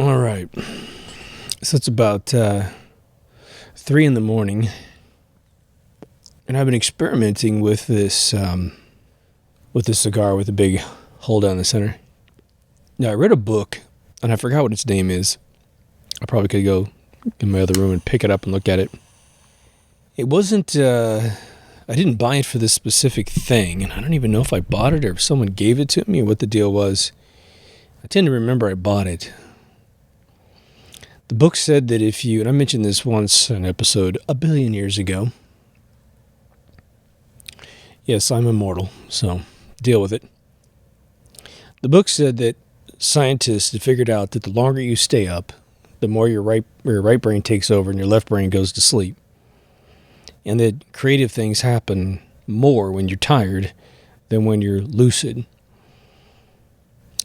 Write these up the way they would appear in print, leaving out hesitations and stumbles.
All right. So it's about 3 in the morning, and I've been experimenting with this cigar with a big hole down the center. Now, I read a book, and I forgot what its name is. I probably could go in my other room and pick it up and look at it. It wasn't, I didn't buy it for this specific thing, and I don't even know if I bought it or if someone gave it to me or what the deal was. I tend to remember I bought it. The book said that if you, and I mentioned this once in an episode a billion years ago. Yes, I'm immortal, so deal with it. The book said that scientists had figured out that the longer you stay up, the more your right brain takes over and your left brain goes to sleep. And that creative things happen more when you're tired than when you're lucid.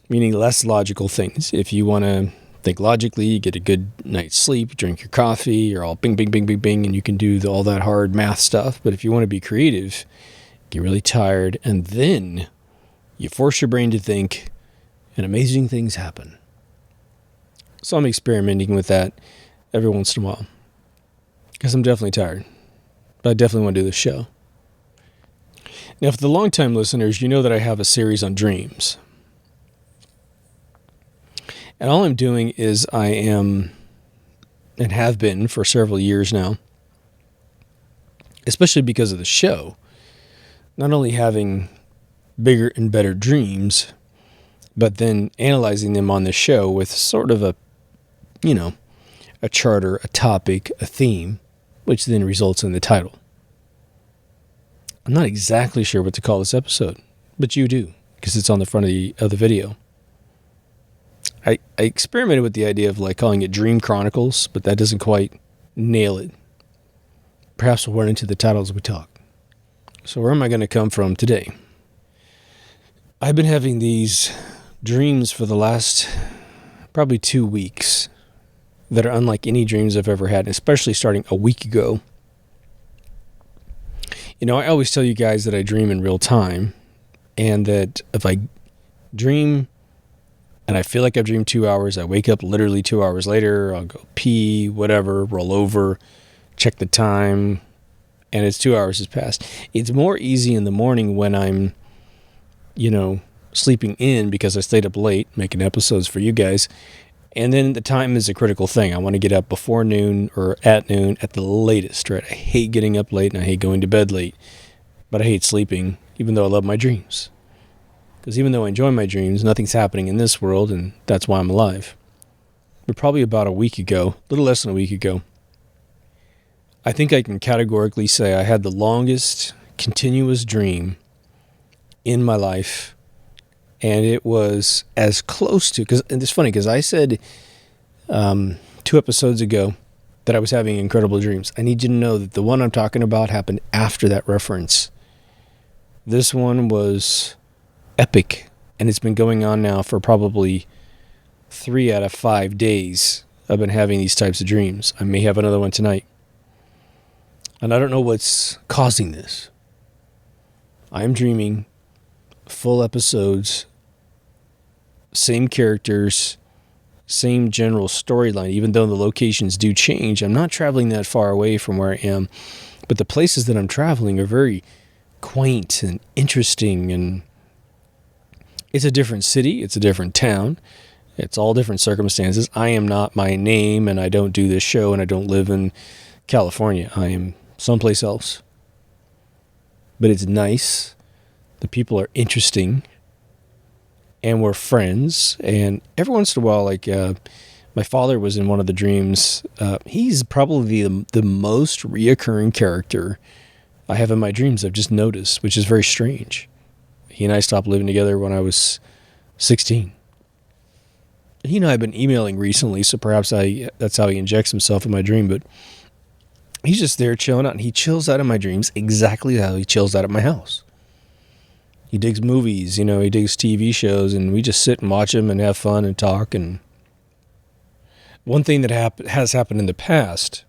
Meaning less logical things. If you want to think logically, you get a good night's sleep, drink your coffee, you're all bing, bing, bing, bing, bing, and you can do all that hard math stuff. But if you want to be creative, get really tired, and then you force your brain to think, and amazing things happen. So I'm experimenting with that every once in a while. Because I'm definitely tired. But I definitely want to do this show. Now, for the long-time listeners, you know that I have a series on dreams. And all I'm doing is I am, and have been for several years now, especially because of the show, not only having bigger and better dreams, but then analyzing them on the show with sort of a charter, a topic, a theme, which then results in the title. I'm not exactly sure what to call this episode, but you do, because it's on the front of the video. I experimented with the idea of calling it Dream Chronicles, but that doesn't quite nail it. Perhaps we'll run into the title as we talk. So where am I going to come from today? I've been having these dreams for the last probably 2 weeks that are unlike any dreams I've ever had, especially starting a week ago. You know, I always tell you guys that I dream in real time, and that if I dream and I feel like I've dreamed 2 hours, I wake up literally 2 hours later, I'll go pee, whatever, roll over, check the time, and it's 2 hours has passed. It's more easy in the morning when I'm, sleeping in because I stayed up late making episodes for you guys. And then the time is a critical thing. I want to get up before noon or at noon at the latest, right? I hate getting up late and I hate going to bed late, but I hate sleeping, even though I love my dreams. Because even though I enjoy my dreams, nothing's happening in this world, and that's why I'm alive. But probably about a week ago, a little less than a week ago, I think I can categorically say I had the longest continuous dream in my life, and it was as close to, and it's funny because I said 2 episodes ago that I was having incredible dreams. I need you to know that the one I'm talking about happened after that reference. This one was epic, and it's been going on now for probably 3 out of 5 days. I've been having these types of dreams. I may have another one tonight. And I don't know what's causing this. I'm dreaming full episodes, same characters, same general storyline, even though the locations do change. I'm not traveling that far away from where I am, but the places that I'm traveling are very quaint and interesting, and it's a different city, it's a different town, it's all different circumstances. I am not my name, and I don't do this show, and I don't live in California. I am someplace else. But it's nice. The people are interesting, and we're friends. And every once in a while, my father was in one of the dreams. He's probably the most reoccurring character I have in my dreams, I've just noticed, which is very strange. He and I stopped living together when I was 16. He and I have been emailing recently, so perhaps that's how he injects himself in my dream, but he's just there chilling out, and he chills out in my dreams exactly how he chills out at my house. He digs movies, he digs TV shows, and we just sit and watch them and have fun and talk. And one thing that has happened in the past,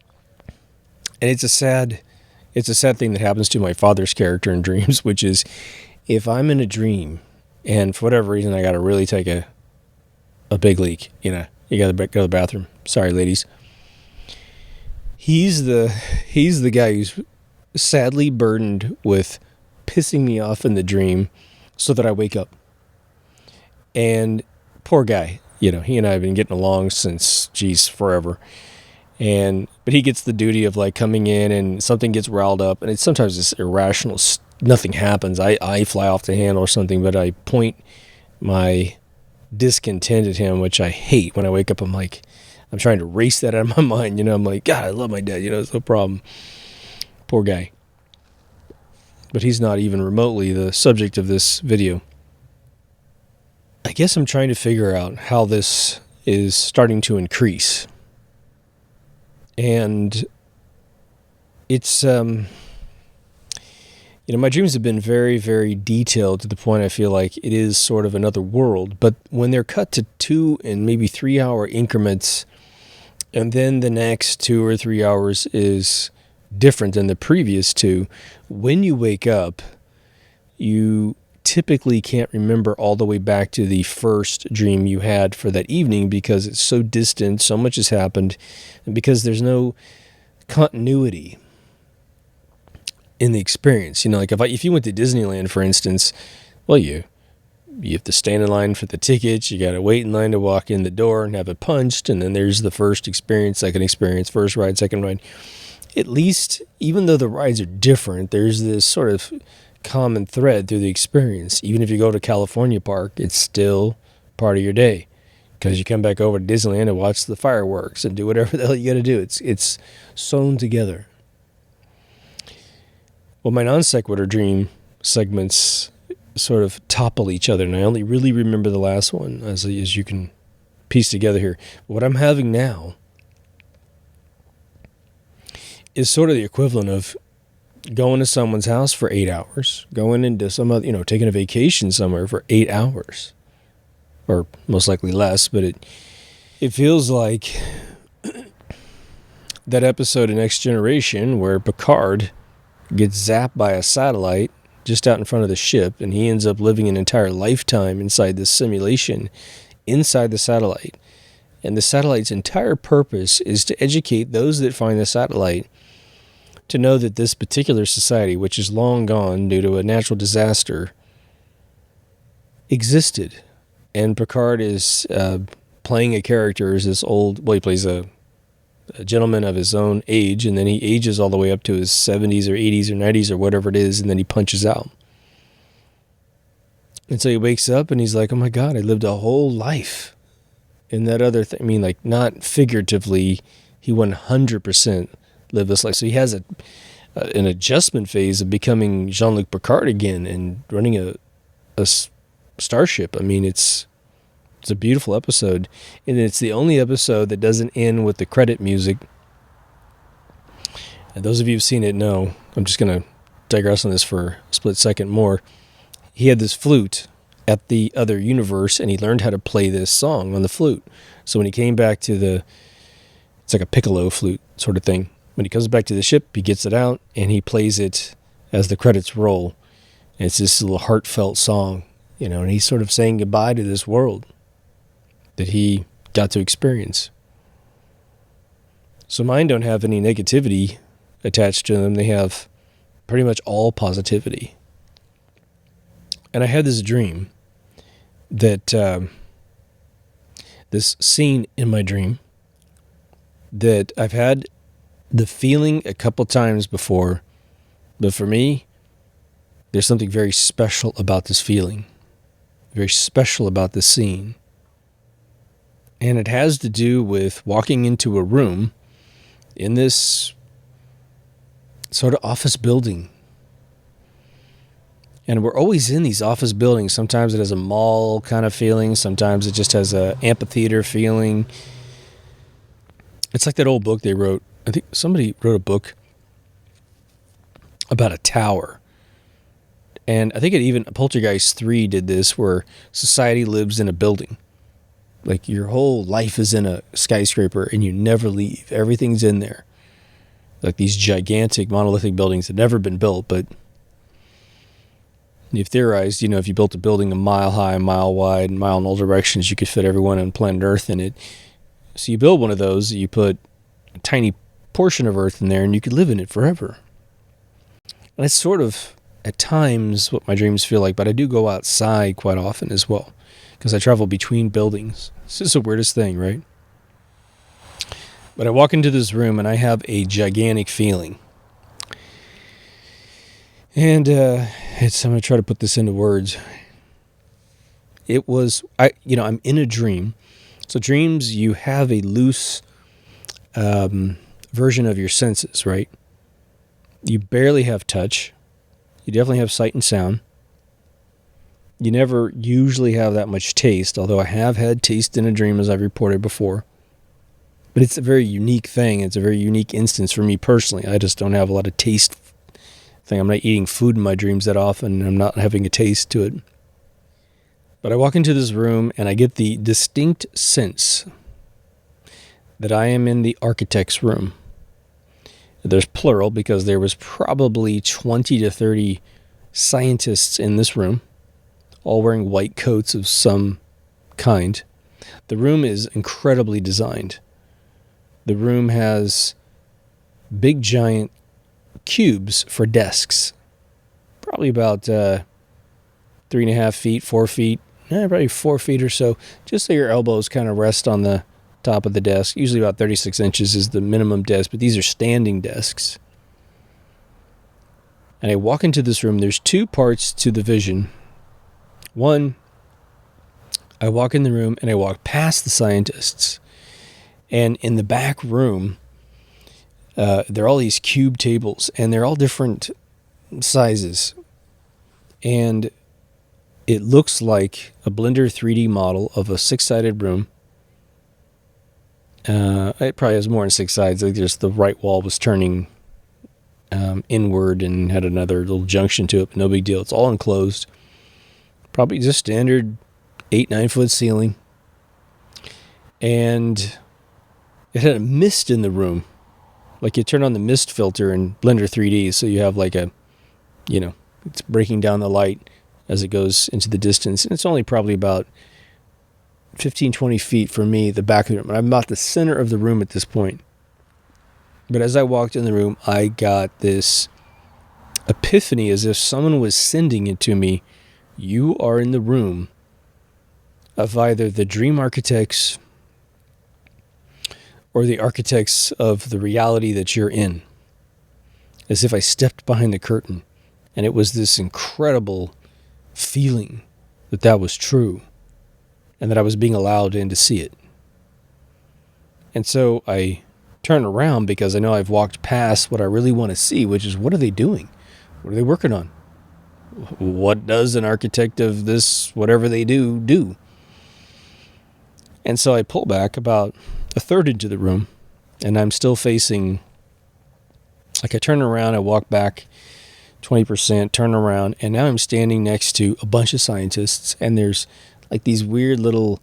and it's a sad thing that happens to my father's character in dreams, which is if I'm in a dream and for whatever reason I got to really take a big leak, You gotta go to the bathroom. Sorry, ladies. He's the guy who's sadly burdened with pissing me off in the dream so that I wake up. And poor guy, he and I have been getting along since, forever. But he gets the duty of like coming in and something gets riled up, and sometimes it's irrational. Nothing happens. I fly off the handle or something, but I point my discontent at him, which I hate. When I wake up, I'm like, I'm trying to erase that out of my mind. I'm like, God, I love my dad. It's no problem. Poor guy. But he's not even remotely the subject of this video. I guess I'm trying to figure out how this is starting to increase. And it's, my dreams have been very, very detailed to the point I feel like it is sort of another world. But when they're cut to 2 and maybe 3 hour increments, and then the next 2 or 3 hours is different than the previous 2, when you wake up, you typically can't remember all the way back to the first dream you had for that evening because it's so distant, so much has happened, and because there's no continuity in the experience. Like if you went to Disneyland, for instance, well, you have to stand in line for the tickets, you got to wait in line to walk in the door and have it punched, and then there's the first experience, second experience, first ride, second ride. At least, even though the rides are different, there's this sort of common thread through the experience. Even if you go to California Park, it's still part of your day because you come back over to Disneyland and watch the fireworks and do whatever the hell you got to do. It's sewn together. Well, my non sequitur dream segments sort of topple each other, and I only really remember the last one, as you can piece together here. What I'm having now is sort of the equivalent of going to someone's house for 8 hours, going into some other, taking a vacation somewhere for 8 hours, or most likely less, but it feels like that episode of Next Generation where Picard gets zapped by a satellite just out in front of the ship, and he ends up living an entire lifetime inside this simulation, inside the satellite. And the satellite's entire purpose is to educate those that find the satellite to know that this particular society, which is long gone due to a natural disaster, existed. And Picard is playing a character as this he plays a gentleman of his own age, and then he ages all the way up to his 70s or 80s or 90s or whatever it is, and then he punches out. And so he wakes up and he's like, oh my God, I lived a whole life in that other thing. I mean, like, not figuratively, he 100% lived this life. So he has an adjustment phase of becoming Jean-Luc Picard again and running a starship. I mean, it's a beautiful episode, and it's the only episode that doesn't end with the credit music. And those of you who've seen it know, I'm just going to digress on this for a split second more. He had this flute at the other universe, and he learned how to play this song on the flute. So when he came back to it's like a piccolo flute sort of thing. When he comes back to the ship, he gets it out, and he plays it as the credits roll. And it's this little heartfelt song, and he's sort of saying goodbye to this world that he got to experience. So mine don't have any negativity attached to them. They have pretty much all positivity. And I had this dream that this scene in my dream that I've had the feeling a couple times before, but for me, there's something very special about this feeling, very special about this scene. And it has to do with walking into a room in this sort of office building. And we're always in these office buildings. Sometimes it has a mall kind of feeling. Sometimes it just has an amphitheater feeling. It's like that old book they wrote. I think somebody wrote a book about a tower. And I think Poltergeist 3 did this, where society lives in a building. Like your whole life is in a skyscraper and you never leave. Everything's in there. Like these gigantic monolithic buildings have never been built, but you've theorized, if you built a building a mile high, a mile wide, a mile in all directions, you could fit everyone on planet Earth in it. So you build one of those, you put a tiny portion of Earth in there, and you could live in it forever. And it's sort of, at times, what my dreams feel like, but I do go outside quite often as well, because I travel between buildings. This is the weirdest thing, right? But I walk into this room, and I have a gigantic feeling. And I'm going to try to put this into words. It was, I'm in a dream. So dreams, you have a loose version of your senses, right? You barely have touch. You definitely have sight and sound. You never usually have that much taste, although I have had taste in a dream, as I've reported before. But it's a very unique thing. It's a very unique instance for me personally. I just don't have a lot of taste thing. I'm not eating food in my dreams that often, and I'm not having a taste to it. But I walk into this room, and I get the distinct sense that I am in the architect's room. There's plural because there was probably 20 to 30 scientists in this room, all wearing white coats of some kind. The room is incredibly designed. The room has big, giant cubes for desks, probably about 3.5 feet, 4 feet, probably 4 feet or so, just so your elbows kind of rest on the top of the desk. Usually about 36 inches is the minimum desk, but these are standing desks. And I walk into this room. There's two parts to the vision. One, I walk in the room and I walk past the scientists. And in the back room, there are all these cube tables, and they're all different sizes. And it looks like a Blender 3D model of a 6-sided room. It probably has more than 6 sides. Like just the right wall was turning inward and had another little junction to it, but no big deal. It's all enclosed. Probably just standard 8-9 foot ceiling. And it had a mist in the room. Like you turn on the mist filter in Blender 3D, so you have like a, it's breaking down the light as it goes into the distance. And it's only probably about 15, 20 feet from me, the back of the room. I'm about the center of the room at this point. But as I walked in the room, I got this epiphany as if someone was sending it to me. You are in the room of either the dream architects or the architects of the reality that you're in. As if I stepped behind the curtain. And it was this incredible feeling that was true. And that I was being allowed in to see it. And so I turn around because I know I've walked past what I really want to see, which is what are they doing? What are they working on? What does an architect of this, whatever they do? And so I pull back about a third into the room, and I'm still facing, like I turn around, I walk back 20%, turn around, and now I'm standing next to a bunch of scientists, and there's like these weird little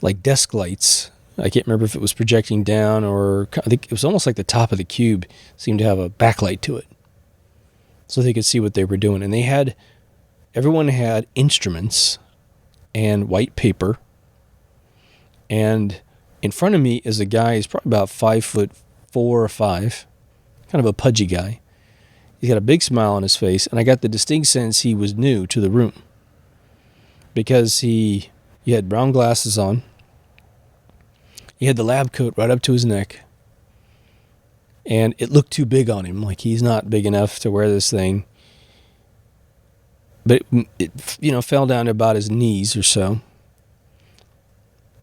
like desk lights. I can't remember if it was projecting down or I think it was almost like the top of the cube seemed to have a backlight to it. So they could see what they were doing. And everyone had instruments and white paper. And in front of me is a guy, he's probably about 5'4" or 5, kind of a pudgy guy. He's got a big smile on his face, and I got the distinct sense he was new to the room. Because he had brown glasses on. He had the lab coat right up to his neck. And it looked too big on him. Like he's not big enough to wear this thing. But it fell down to about his knees or so.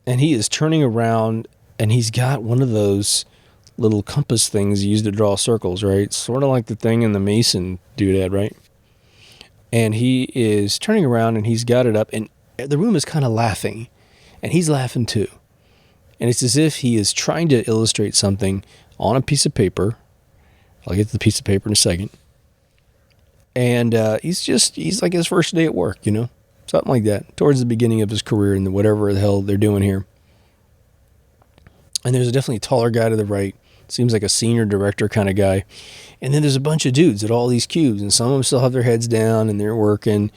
And he is turning around, and he's got one of those little compass things used to draw circles, right? Sort of like the thing in the Mason doodad, right? And he is turning around, and he's got it up, and the room is kind of laughing, and he's laughing too. And it's as if he is trying to illustrate something on a piece of paper. I'll get to the piece of paper in a second. And he's like his first day at work, something like that, towards the beginning of his career and whatever the hell they're doing here. And there's definitely a taller guy to the right. Seems like a senior director kind of guy. And then there's a bunch of dudes at all these cubes, and some of them still have their heads down and they're working.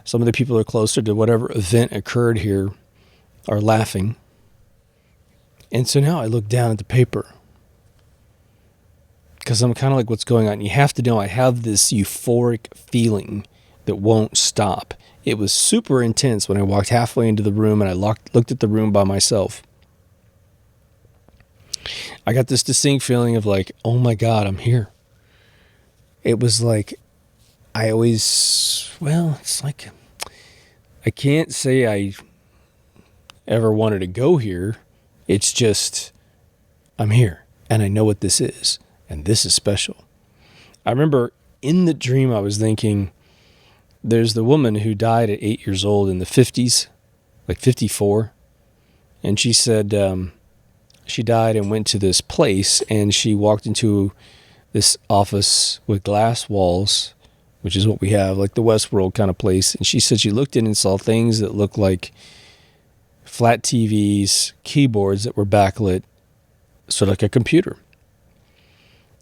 Some of the people are closer to whatever event occurred here are laughing. And so now I look down at the paper because I'm kind of like, what's going on? You have to know I have this euphoric feeling that won't stop. It was super intense when I walked halfway into the room and I looked at the room by myself. I got this distinct feeling of like, oh my God, I'm here. It was like, it's like, I can't say I ever wanted to go here. It's just, I'm here and I know what this is. And this is special. I remember in the dream I was thinking, there's the woman who died at 8 years old in the 50s, like 54. And she said she died and went to this place and she walked into this office with glass walls, which is what we have, like the Westworld kind of place. And she said she looked in and saw things that looked like flat TVs, keyboards that were backlit, sort of like a computer.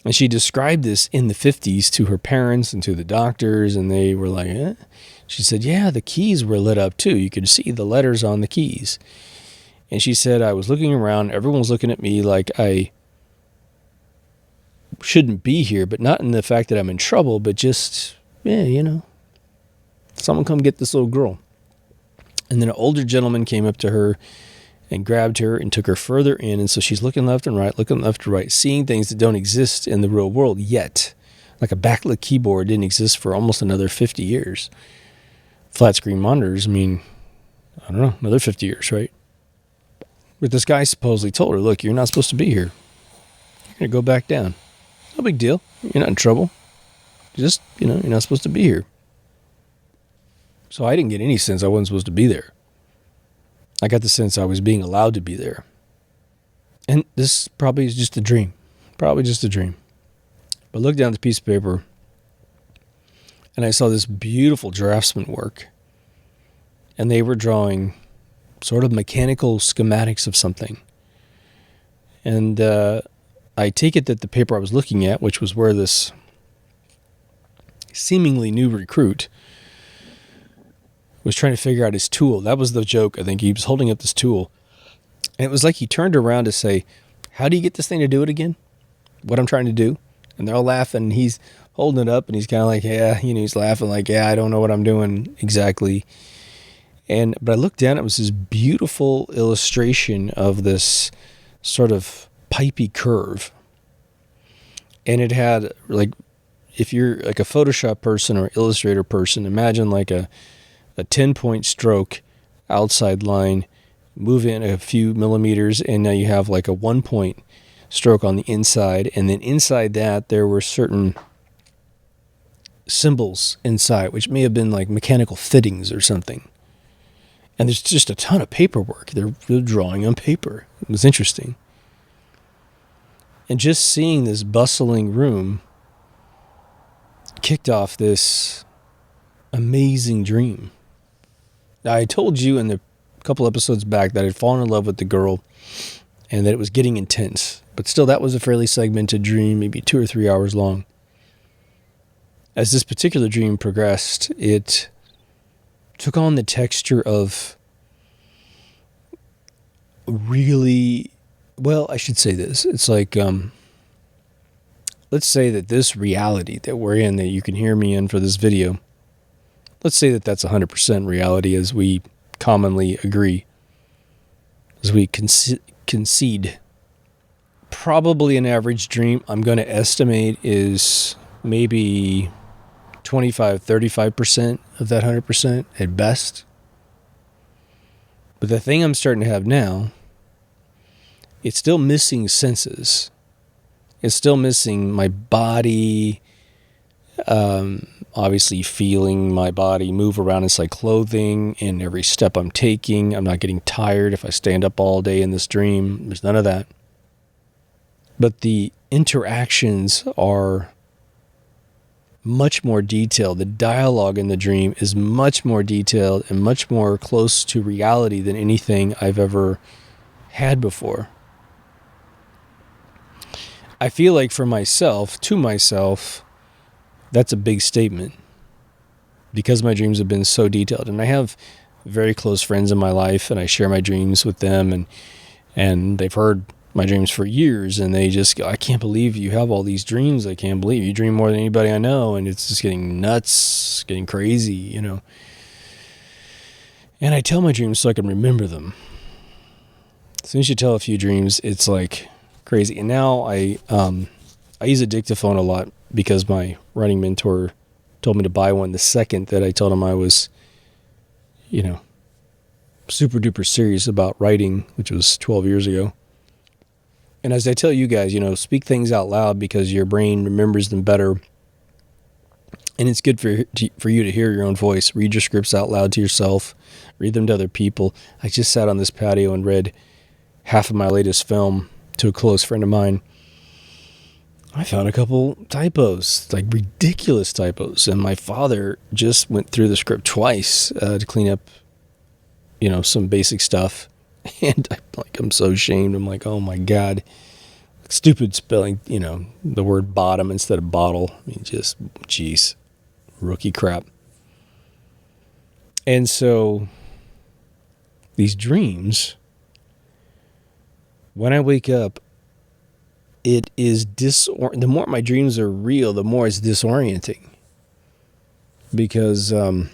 And she described this in the 50s to her parents and to the doctors, and they were like, eh? She said, yeah, the keys were lit up too. You could see the letters on the keys. And she said, I was looking around, everyone was looking at me like I shouldn't be here, but not in the fact that I'm in trouble, but just, someone come get this little girl. And then an older gentleman came up to her and grabbed her and took her further in. And so she's looking left and right, seeing things that don't exist in the real world yet. Like a backlit keyboard didn't exist for almost another 50 years. Flat screen monitors, another 50 years, right? But this guy supposedly told her, look, you're not supposed to be here. You're going to go back down. No big deal. You're not in trouble. Just, you're not supposed to be here. So I didn't get any sense I wasn't supposed to be there. I got the sense I was being allowed to be there. And this probably is just a dream. Probably just a dream. But I looked down at the piece of paper and I saw this beautiful draftsman work. And they were drawing sort of mechanical schematics of something. And I take it that the paper I was looking at, which was where this seemingly new recruit was trying to figure out his tool. That was the joke. I think he was holding up this tool. And it was like he turned around to say, how do you get this thing to do it again? What I'm trying to do? And they're all laughing. And he's holding it up and he's kind of like, he's laughing like, I don't know what I'm doing exactly. But I looked down, it was this beautiful illustration of this sort of pipey curve. And it had, like, if you're like a Photoshop person or Illustrator person, imagine like a 10-point stroke outside line, move in a few millimeters, and now you have like a 1-point stroke on the inside. And then inside that, there were certain symbols inside, which may have been like mechanical fittings or something. And there's just a ton of paperwork. They're drawing on paper. It was interesting. And just seeing this bustling room kicked off this amazing dream. Now, I told you in the couple episodes back that I'd fallen in love with the girl and that it was getting intense. But still, that was a fairly segmented dream, maybe 2 or 3 hours long. As this particular dream progressed, it took on the texture of really, I should say this. It's like, let's say that this reality that we're in, that you can hear me in for this video, let's say that that's 100% reality as we commonly agree, as we concede. Probably an average dream, I'm going to estimate, is maybe 25-35% of that 100% at best. But the thing I'm starting to have now, it's still missing senses. It's still missing my body, obviously feeling my body move around inside clothing in every step I'm taking. I'm not getting tired if I stand up all day in this dream. There's none of that. But the interactions are much more detailed. The dialogue in the dream is much more detailed and much more close to reality than anything I've ever had before. I feel like to myself, that's a big statement because my dreams have been so detailed. And I have very close friends in my life and I share my dreams with them. And they've heard my dreams for years, and they just go, I can't believe you have all these dreams. I can't believe you dream more than anybody I know. And it's just getting nuts, getting crazy, you know. And I tell my dreams so I can remember them. As soon as you tell a few dreams, it's like crazy. And now I use a dictaphone a lot because my writing mentor told me to buy one the second that I told him I was, you know, super duper serious about writing, which was 12 years ago. And as I tell you guys, you know, speak things out loud because your brain remembers them better. And it's good for you to hear your own voice. Read your scripts out loud to yourself. Read them to other people. I just sat on this patio and read half of my latest film to a close friend of mine. I found a couple typos, like ridiculous typos. And my father just went through the script twice to clean up, you know, some basic stuff. And I'm so ashamed. I'm like, oh my God. Stupid spelling, you know, the word bottom instead of bottle. I mean, just, geez, rookie crap. And so these dreams, when I wake up, it is the more my dreams are real, the more it's disorienting. Because I'm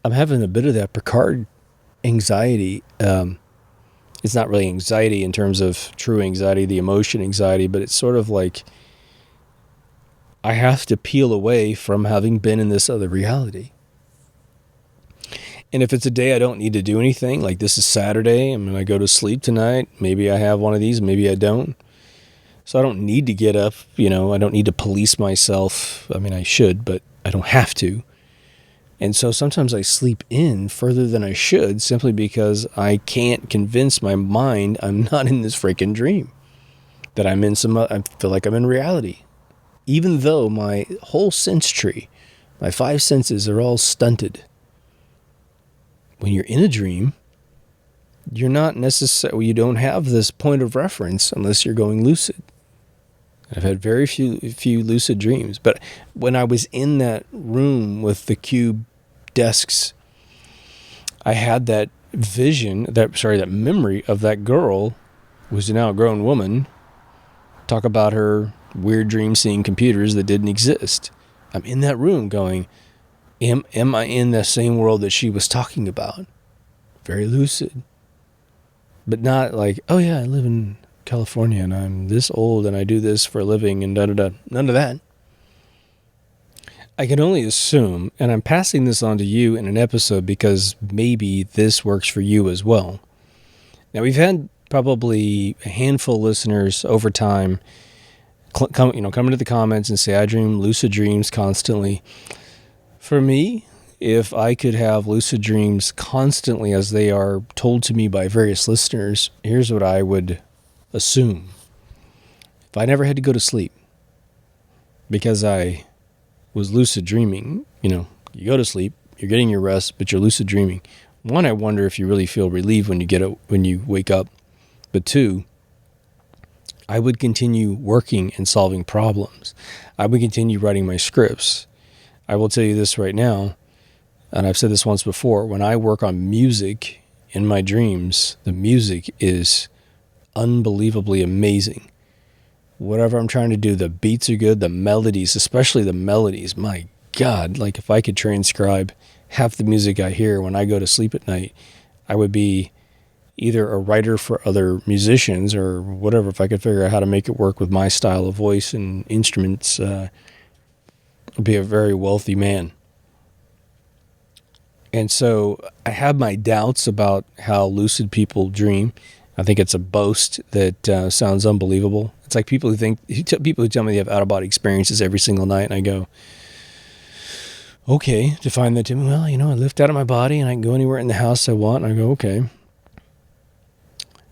having a bit of that Picard anxiety. It's not really anxiety in terms of true anxiety, the emotion anxiety, but it's sort of like I have to peel away from having been in this other reality. And if it's a day I don't need to do anything, like this is Saturday, I'm going to go to sleep tonight. Maybe I have one of these, maybe I don't. So I don't need to get up, you know, I don't need to police myself. I mean, I should, but I don't have to. And so sometimes I sleep in further than I should simply because I can't convince my mind I'm not in this freaking dream. That I'm in I feel like I'm in reality. Even though my whole sense tree, my 5 senses are all stunted. When you're in a dream, you're not necessarily, you don't have this point of reference unless you're going lucid. I've had very few lucid dreams. But when I was in that room with the cube desks, I had that vision, that memory of that girl who was now a grown woman, talk about her weird dream seeing computers that didn't exist. I'm in that room going, am I in the same world that she was talking about? Very lucid. But not like, oh yeah, I live in California and I'm this old and I do this for a living and da-da-da. None of that. I can only assume, and I'm passing this on to you in an episode because maybe this works for you as well. Now, we've had probably a handful of listeners over time come into the comments and say, I dream lucid dreams constantly. For me, if I could have lucid dreams constantly as they are told to me by various listeners, here's what I would assume. If I never had to go to sleep because I was lucid dreaming, you go to sleep, you're getting your rest, but you're lucid dreaming. One, I wonder if you really feel relieved when you wake up. But two, I would continue working and solving problems. I would continue writing my scripts. I will tell you this right now, and I've said this once before, when I work on music in my dreams, the music is unbelievably amazing. Whatever I'm trying to do, the beats are good, the melodies, especially the melodies, my God, like if I could transcribe half the music I hear when I go to sleep at night, I would be either a writer for other musicians or whatever. If I could figure out how to make it work with my style of voice and instruments, I'd be a very wealthy man. And so I have my doubts about how lucid people dream. I think it's a boast that sounds unbelievable. It's like people who tell me they have out-of-body experiences every single night, and I go, okay, define that to me. Well, I lift out of my body, and I can go anywhere in the house I want, and I go, okay.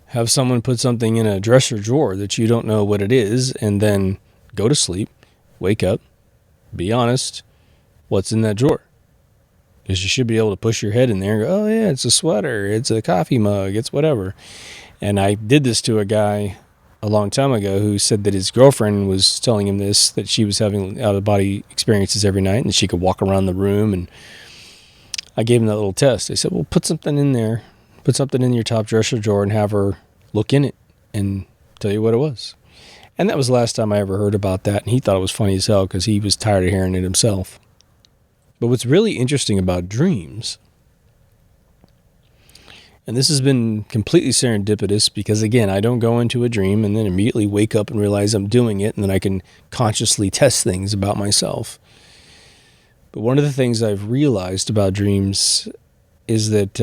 Have someone put something in a dresser drawer that you don't know what it is, and then go to sleep, wake up, be honest, what's in that drawer? Because you should be able to push your head in there and go, oh yeah, it's a sweater, it's a coffee mug, it's whatever. And I did this to a guy a long time ago who said that his girlfriend was telling him this, that she was having out-of-body experiences every night and she could walk around the room. And I gave him that little test. I said, well, put something in there put something in your top dresser drawer and have her look in it and tell you what it was. And that was the last time I ever heard about that, and he thought it was funny as hell because he was tired of hearing it himself. But what's really interesting about dreams, and this has been completely serendipitous because, again, I don't go into a dream and then immediately wake up and realize I'm doing it, and then I can consciously test things about myself. But one of the things I've realized about dreams is that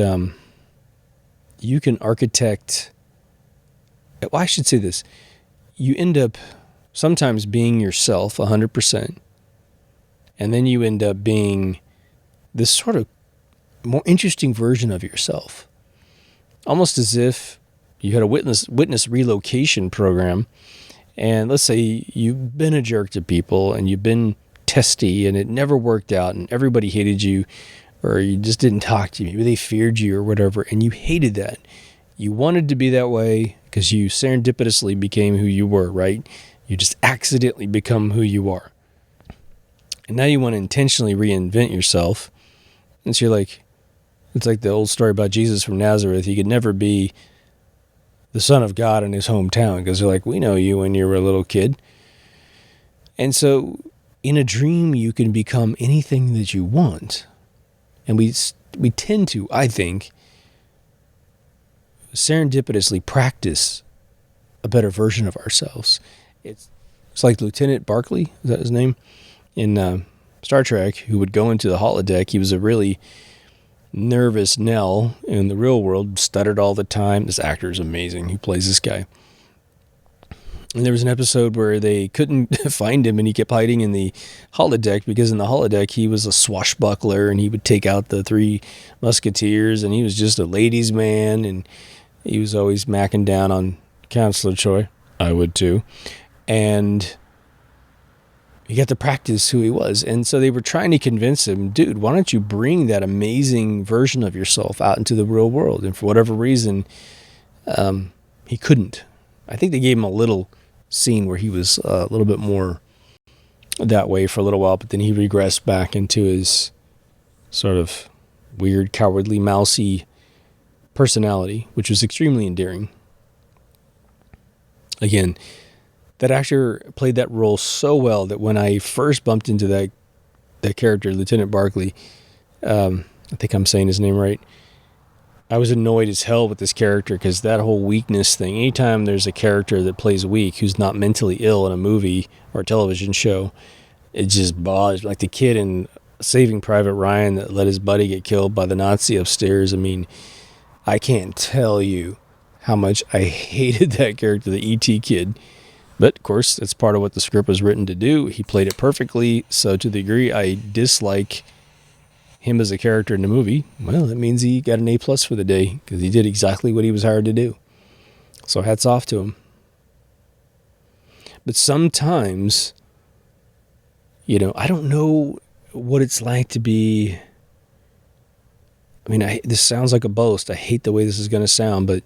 you can architect... Well, I should say this. You end up sometimes being yourself 100%, and then you end up being this sort of more interesting version of yourself. Almost as if you had a witness relocation program, and let's say you've been a jerk to people, and you've been testy, and it never worked out, and everybody hated you, or you just didn't talk to you. Maybe they feared you or whatever, and you hated that. You wanted to be that way because you serendipitously became who you were, right? You just accidentally become who you are. And now you want to intentionally reinvent yourself. And so you're like, it's like the old story about Jesus from Nazareth. He could never be the Son of God in his hometown because they're like, we know you when you were a little kid. And so in a dream, you can become anything that you want. And we tend to, I think, serendipitously practice a better version of ourselves. It's like Lieutenant Barclay, is that his name? In Star Trek, who would go into the holodeck. He was a really nervous Nell in the real world, stuttered all the time. This actor is amazing who plays this guy. And there was an episode where they couldn't find him and he kept hiding in the holodeck because in the holodeck he was a swashbuckler and he would take out the three musketeers and he was just a ladies' man and he was always macking down on Counselor Troy. I would too. And he got to practice who he was. And so they were trying to convince him, dude, why don't you bring that amazing version of yourself out into the real world? And for whatever reason, he couldn't. I think they gave him a little scene where he was a little bit more that way for a little while, but then he regressed back into his sort of weird, cowardly, mousy personality, which was extremely endearing. Again, that actor played that role so well that when I first bumped into that character, Lieutenant Barclay, I think I'm saying his name right, I was annoyed as hell with this character because that whole weakness thing, anytime there's a character that plays weak who's not mentally ill in a movie or a television show, it just bothers. Like the kid in Saving Private Ryan that let his buddy get killed by the Nazi upstairs. I mean, I can't tell you how much I hated that character, the E.T. kid. But, of course, that's part of what the script was written to do. He played it perfectly, so to the degree I dislike him as a character in the movie, well, that means he got an A+ for the day because he did exactly what he was hired to do. So hats off to him. But sometimes, I don't know what it's like to be... I mean, this sounds like a boast. I hate the way this is going to sound, but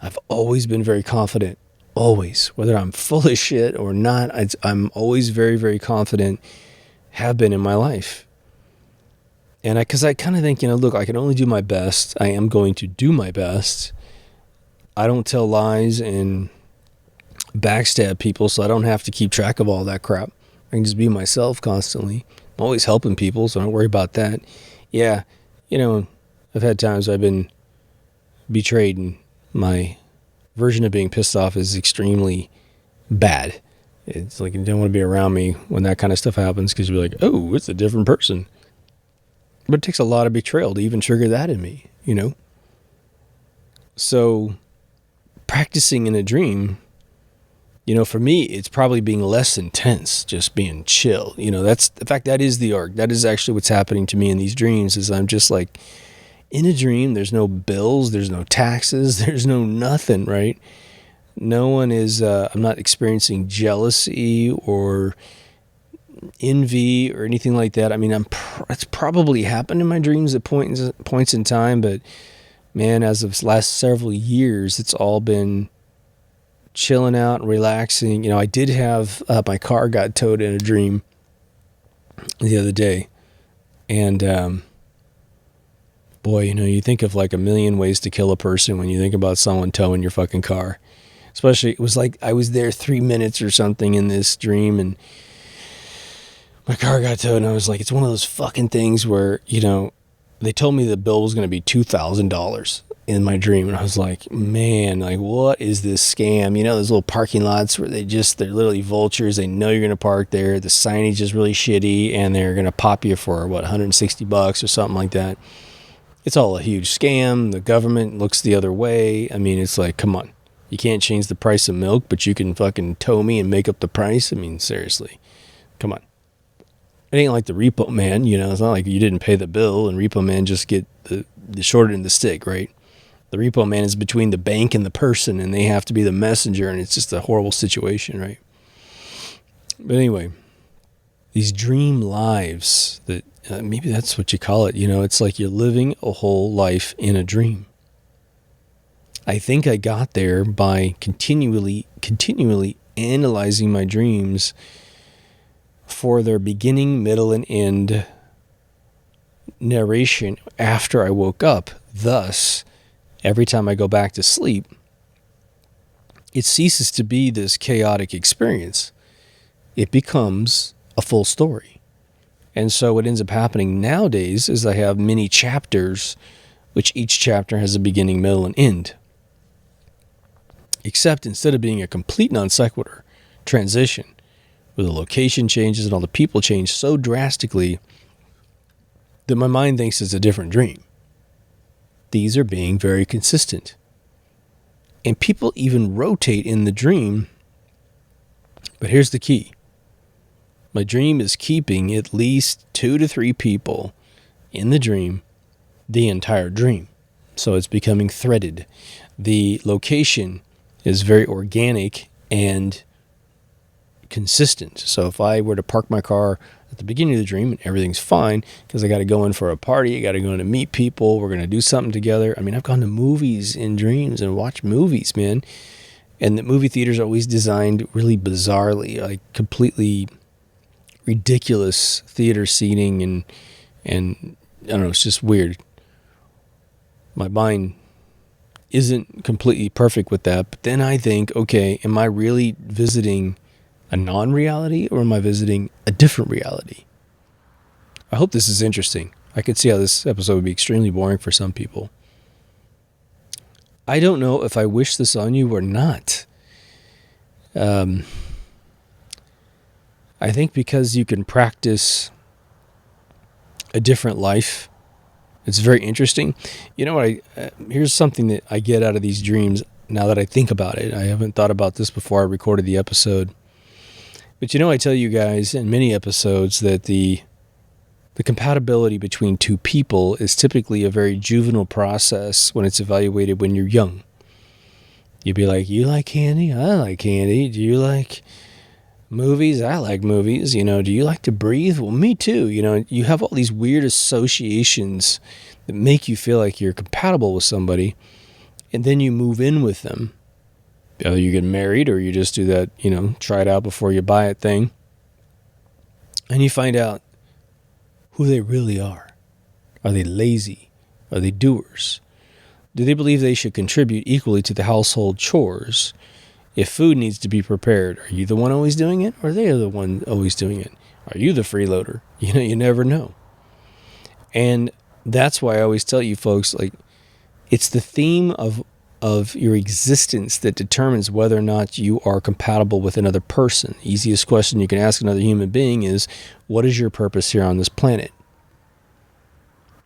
I've always been very confident. Always. Whether I'm full of shit or not, I'm always very, very confident, have been in my life. And because I kind of think, look, I can only do my best. I am going to do my best. I don't tell lies and backstab people, so I don't have to keep track of all that crap. I can just be myself constantly. I'm always helping people, so don't worry about that. Yeah, I've had times I've been betrayed, and my version of being pissed off is extremely bad. It's like you don't want to be around me when that kind of stuff happens because you're like, oh, it's a different person. But it takes a lot of betrayal to even trigger that in me, So practicing in a dream, for me, it's probably being less intense, just being chill. That is the arc. That is actually what's happening to me in these dreams is I'm just like, in a dream, there's no bills, there's no taxes, there's no nothing, right? No one is, I'm not experiencing jealousy or envy or anything like that. I mean, it's probably happened in my dreams at points in time, but man, as of the last several years, it's all been chilling out and relaxing. I did have, my car got towed in a dream the other day, and Boy, you think of like a million ways to kill a person when you think about someone towing your fucking car. Especially, it was like I was there 3 minutes or something in this dream, and my car got towed, and I was like, it's one of those fucking things where, they told me the bill was going to be $2,000 in my dream, and I was like, man, like, what is this scam? Those little parking lots where they're literally vultures. They know you're going to park there. The signage is really shitty, and they're going to pop you for, $160 or something like that. It's all a huge scam. The government looks the other way. I mean, it's like, come on. You can't change the price of milk, but you can fucking tow me and make up the price? I mean, seriously. Come on. It ain't like the repo man, It's not like you didn't pay the bill and repo man just get the short end of the stick, right? The repo man is between the bank and the person, and they have to be the messenger, and it's just a horrible situation, right? But anyway, these dream lives, that maybe that's what you call it. It's like you're living a whole life in a dream. I think I got there by continually analyzing my dreams for their beginning, middle, and end narration after I woke up. Thus, every time I go back to sleep, it ceases to be this chaotic experience. It becomes a full story. And so what ends up happening nowadays is I have many chapters, which each chapter has a beginning, middle, and end. Except instead of being a complete non sequitur transition, where the location changes and all the people change so drastically that my mind thinks it's a different dream. These are being very consistent. And people even rotate in the dream. But here's the key. My dream is keeping at least 2 to 3 people in the dream the entire dream. So it's becoming threaded. The location is very organic and consistent. So if I were to park my car at the beginning of the dream and everything's fine because I got to go in for a party, I got to go in to meet people, we're going to do something together. I mean, I've gone to movies in dreams and watched movies, man. And the movie theaters are always designed really bizarrely, like completely ridiculous theater seating and I don't know, it's just weird. My mind isn't completely perfect with that, but then I think, okay, am I really visiting a non-reality or am I visiting a different reality? I hope this is interesting. I could see how this episode would be extremely boring for some people. I don't know if I wish this on you or not. I think because you can practice a different life, it's very interesting. You know what? Here's something that I get out of these dreams now that I think about it. I haven't thought about this before I recorded the episode. But I tell you guys in many episodes that the compatibility between two people is typically a very juvenile process when it's evaluated when you're young. You'd be like, you like candy? I like candy. Do you like movies? I like movies. Do you like to breathe? Well, me too. You have all these weird associations that make you feel like you're compatible with somebody, and then you move in with them. Either you get married or you just do that, try it out before you buy it thing. And you find out who they really are. Are they lazy? Are they doers? Do they believe they should contribute equally to the household chores? If food needs to be prepared, are you the one always doing it, or are they the one always doing it? Are you the freeloader? You never know. And that's why I always tell you folks, like, it's the theme of your existence that determines whether or not you are compatible with another person. The easiest question you can ask another human being is, what is your purpose here on this planet?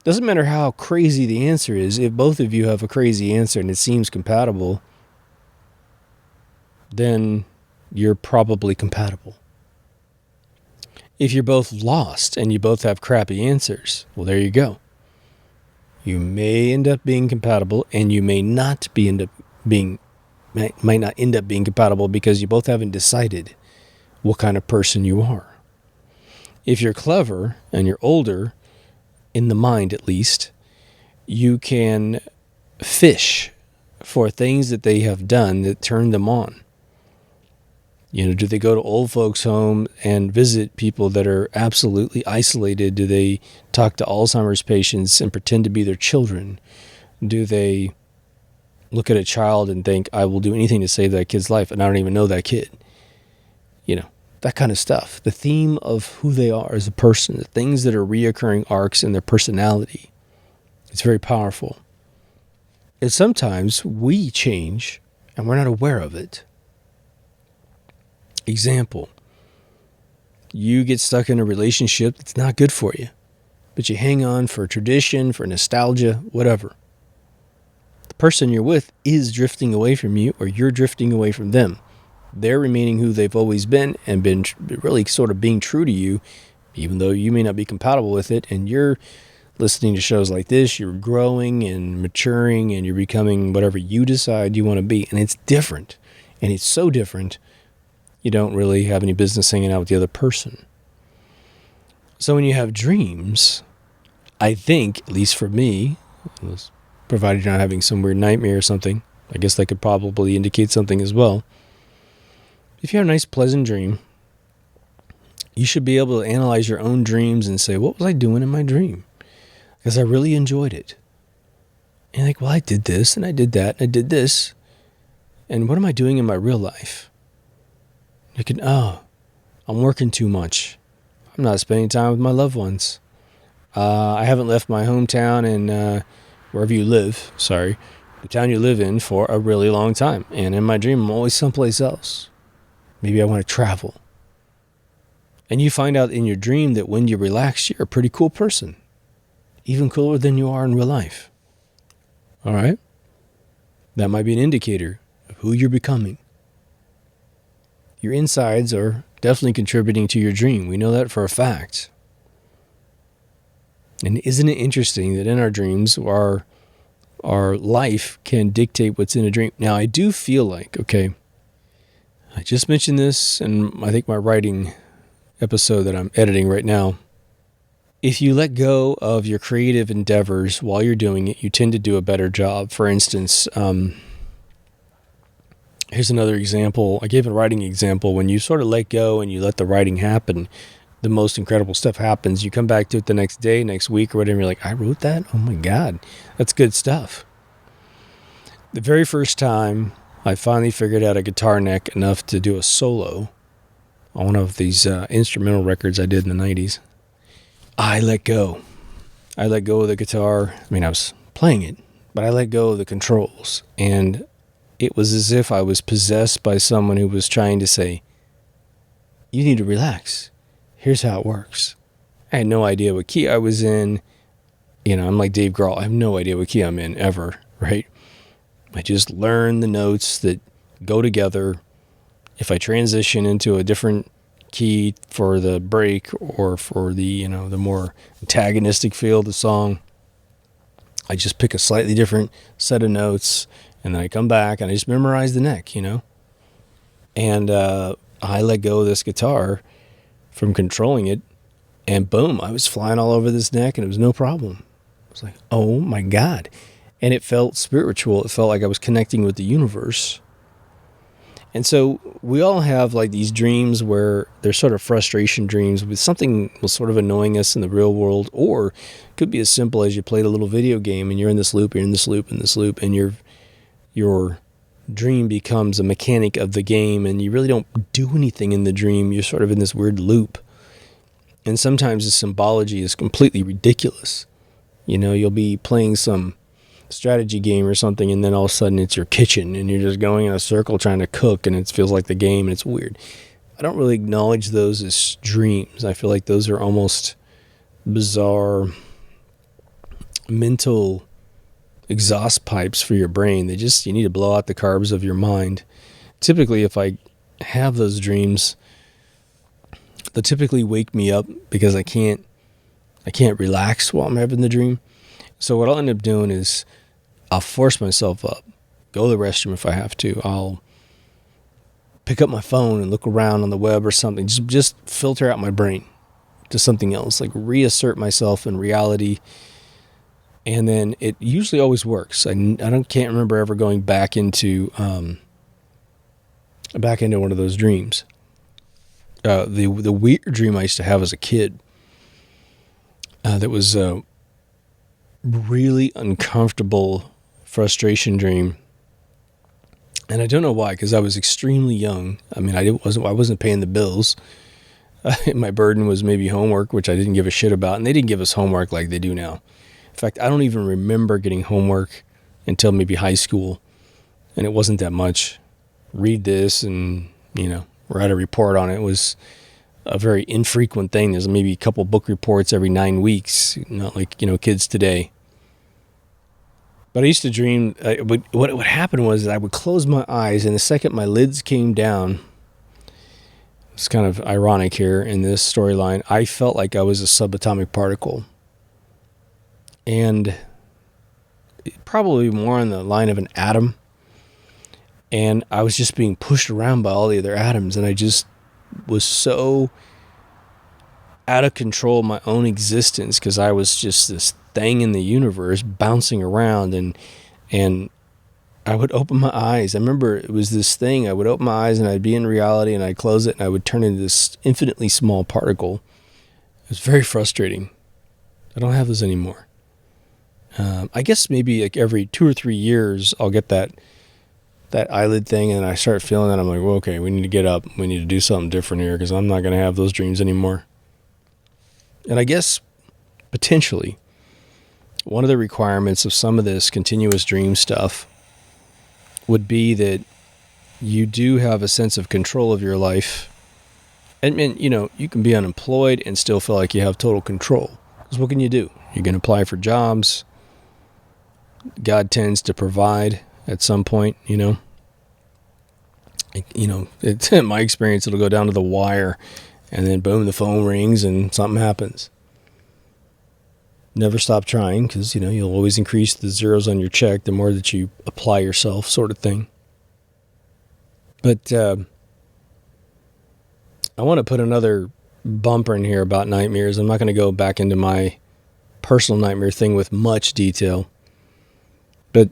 Doesn't matter how crazy the answer is. If both of you have a crazy answer and it seems compatible, then you're probably compatible. If you're both lost and you both have crappy answers, well, there you go. You may end up being compatible, and you may not might not end up being compatible because you both haven't decided what kind of person you are. If you're clever and you're older, in the mind at least, you can fish for things that they have done that turn them on. Do they go to old folks' home and visit people that are absolutely isolated? Do they talk to Alzheimer's patients and pretend to be their children? Do they look at a child and think, I will do anything to save that kid's life, and I don't even know that kid? That kind of stuff. The theme of who they are as a person, the things that are reoccurring arcs in their personality. It's very powerful. And sometimes we change and we're not aware of it. Example, you get stuck in a relationship that's not good for you, but you hang on for tradition, for nostalgia, whatever. The person you're with is drifting away from you, or you're drifting away from them. They're remaining who they've always been and been really sort of being true to you, even though you may not be compatible with it. And you're listening to shows like this, you're growing and maturing and you're becoming whatever you decide you want to be. And it's different. And it's so different, you don't really have any business hanging out with the other person. So when you have dreams, I think, at least for me, provided you're not having some weird nightmare or something, I guess that could probably indicate something as well. If you have a nice, pleasant dream, you should be able to analyze your own dreams and say, what was I doing in my dream? Because I really enjoyed it. And like, well, I did this, and I did that, and I did this. And what am I doing in my real life? You can, I'm working too much. I'm not spending time with my loved ones. I haven't left my hometown and wherever you live, the town you live in for a really long time. And in my dream, I'm always someplace else. Maybe I want to travel. And you find out in your dream that when you relax, you're a pretty cool person. Even cooler than you are in real life. All right? That might be an indicator of who you're becoming. Your insides are definitely contributing to your dream. We know that for a fact. And isn't it interesting that in our dreams, our life can dictate what's in a dream? Now, I do feel like, okay, I just mentioned this in, I think, my writing episode that I'm editing right now. If you let go of your creative endeavors while you're doing it, you tend to do a better job. For instance, here's another example. I gave a writing example. When you sort of let go and you let the writing happen, the most incredible stuff happens. You come back to it the next day, next week, or whatever, and you're like, I wrote that? Oh my God, that's good stuff. The very first time I finally figured out a guitar neck enough to do a solo on one of these instrumental records I did in the 90s, I let go. I let go of the guitar. I mean, I was playing it, but I let go of the controls. And it was as if I was possessed by someone who was trying to say, you need to relax. Here's how it works. I had no idea what key I was in. I'm like Dave Grohl. I have no idea what key I'm in ever, right? I just learn the notes that go together. If I transition into a different key for the break or for the, the more antagonistic feel of the song, I just pick a slightly different set of notes, and then I come back and I just memorize the neck, And I let go of this guitar from controlling it, and boom, I was flying all over this neck, and it was no problem. I was like, oh my God. And it felt spiritual. It felt like I was connecting with the universe. And so we all have like these dreams where they're sort of frustration dreams with something was sort of annoying us in the real world, or it could be as simple as you played a little video game and you're in this loop, and your dream becomes a mechanic of the game, and you really don't do anything in the dream. You're sort of in this weird loop. And sometimes the symbology is completely ridiculous. You'll be playing some strategy game or something, and then all of a sudden it's your kitchen and you're just going in a circle trying to cook, and it feels like the game, and it's weird. I don't really acknowledge those as dreams. I feel like those are almost bizarre mental exhaust pipes for your brain. You need to blow out the carbs of your mind. Typically, if I have those dreams, they'll typically wake me up because I can't relax while I'm having the dream. So what I'll end up doing is I'll force myself up, go to the restroom if I have to. I'll pick up my phone and look around on the web or something. Just filter out my brain to something else, like reassert myself in reality. And then it usually always works. I can't remember ever going back into back into one of those dreams. The weird dream I used to have as a kid, that was a really uncomfortable frustration dream. And I don't know why, because I was extremely young. I mean, I wasn't paying the bills. My burden was maybe homework, which I didn't give a shit about. And they didn't give us homework like they do now. In fact, I don't even remember getting homework until maybe high school. And it wasn't that much. Read this and, write a report on it. It was a very infrequent thing. There's maybe a couple book reports every 9 weeks, not like, kids today. But I used to dream, what would happen was I would close my eyes, and the second my lids came down, it's kind of ironic here in this storyline, I felt like I was a subatomic particle. And probably more on the line of an atom. And I was just being pushed around by all the other atoms, and I just was so out of control of my own existence because I was just this thing in the universe bouncing around, and I would open my eyes. I remember it was this thing. I would open my eyes and I'd be in reality, and I'd close it and I would turn into this infinitely small particle. It was very frustrating. I don't have this anymore. I guess maybe like every 2 or 3 years I'll get that eyelid thing, and I start feeling that. I'm like, well, okay, we need to get up. We need to do something different here because I'm not going to have those dreams anymore. And I guess potentially one of the requirements of some of this continuous dream stuff would be that you do have a sense of control of your life. And you can be unemployed and still feel like you have total control. Because what can you do? You can apply for jobs. God tends to provide at some point, it's in my experience, it'll go down to the wire, and then boom, the phone rings and something happens. Never stop trying, because, you'll always increase the zeros on your check the more that you apply yourself, sort of thing. But I want to put another bumper in here about nightmares. I'm not going to go back into my personal nightmare thing with much detail. But,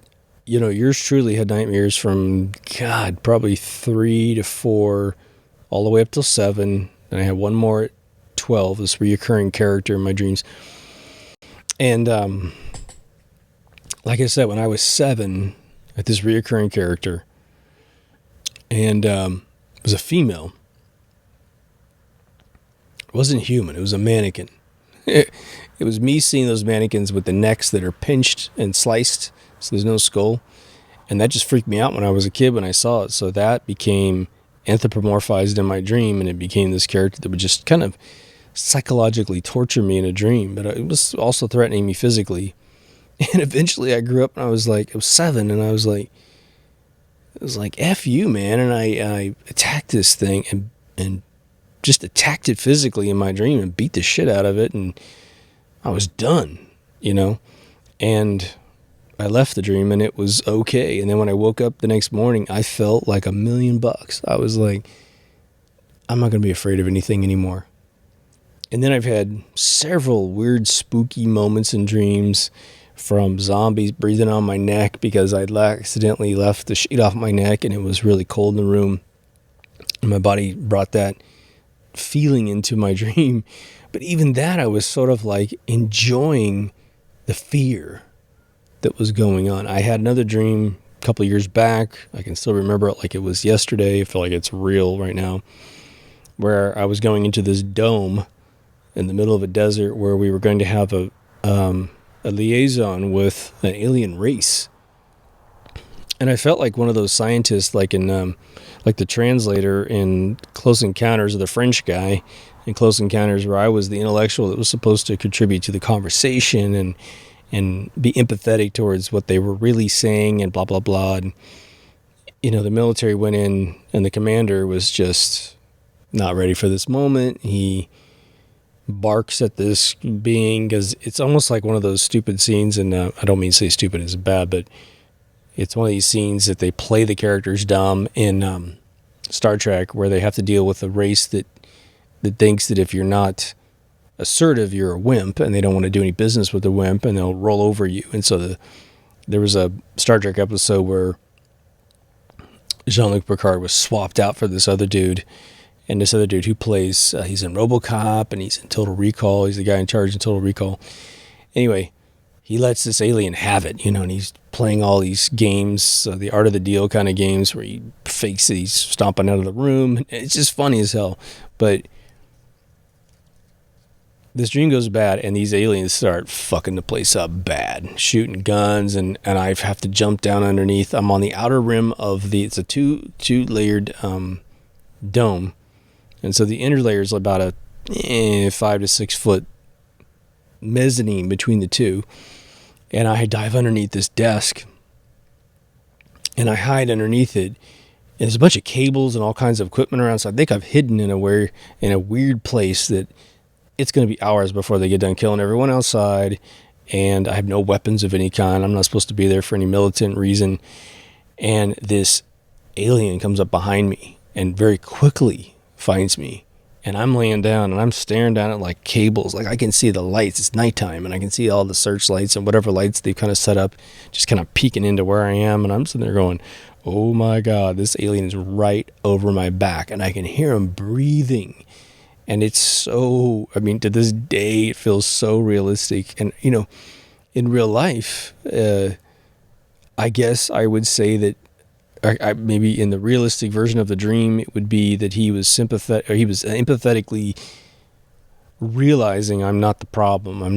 yours truly had nightmares from, God, probably 3 to 4, all the way up till 7. And I had one more at 12, this reoccurring character in my dreams. And like I said, when I was 7, I had this reoccurring character. And it was a female. It wasn't human. It was a mannequin. It was me seeing those mannequins with the necks that are pinched and sliced, so there's no skull. And that just freaked me out when I was a kid when I saw it. So that became anthropomorphized in my dream, and it became this character that would just kind of psychologically torture me in a dream. But it was also threatening me physically. And eventually I grew up, and I was 7, and I was like, F you, man. And I attacked this thing and just attacked it physically in my dream and beat the shit out of it, and I was done, and I left the dream and it was okay. And then when I woke up the next morning, I felt like $1,000,000. I was like, I'm not going to be afraid of anything anymore. And then I've had several weird spooky moments in dreams, from zombies breathing on my neck because I'd accidentally left the sheet off my neck and it was really cold in the room, and my body brought that feeling into my dream. But even that, I was sort of like enjoying the fear that was going on. I had another dream a couple of years back. I can still remember it like it was yesterday. I feel like it's real right now, where I was going into this dome in the middle of a desert where we were going to have a liaison with an alien race. And I felt like one of those scientists, like in like the translator in Close Encounters of the French guy in Close Encounters, where I was the intellectual that was supposed to contribute to the conversation and be empathetic towards what they were really saying and blah, blah, blah. And, the military went in, and the commander was just not ready for this moment. He barks at this being, because it's almost like one of those stupid scenes, and I don't mean to say stupid is bad, but it's one of these scenes that they play the characters dumb in Star Trek, where they have to deal with a race that thinks that if you're not assertive, you're a wimp, and they don't want to do any business with the wimp, and they'll roll over you. And so there was a Star Trek episode where Jean-Luc Picard was swapped out for this other dude. And this other dude who plays, he's in RoboCop and he's in Total Recall. He's the guy in charge in Total Recall. Anyway, he lets this alien have it, and he's playing all these games, the art of the deal kind of games where he fakes that he's stomping out of the room. It's just funny as hell. But this dream goes bad, and these aliens start fucking the place up bad, shooting guns, and I have to jump down underneath. I'm on the outer rim of it's a two-layered dome, and so the inner layer is about a 5 to 6 foot mezzanine between the two, and I dive underneath this desk, and I hide underneath it. And there's a bunch of cables and all kinds of equipment around, so I think I've hidden in a weird place that it's going to be hours before they get done killing everyone outside, and I have no weapons of any kind. I'm not supposed to be there for any militant reason. And this alien comes up behind me and very quickly finds me. And I'm laying down, and I'm staring down at like cables. Like I can see the lights. It's nighttime, and I can see all the searchlights and whatever lights they've kind of set up, just kind of peeking into where I am. And I'm sitting there going, oh my God, this alien is right over my back, and I can hear him breathing. And it's so, to this day, it feels so realistic. And, in real life, I guess I would say that maybe in the realistic version of the dream, it would be that he was sympathetic, or he was empathetically realizing I'm not the problem. I'm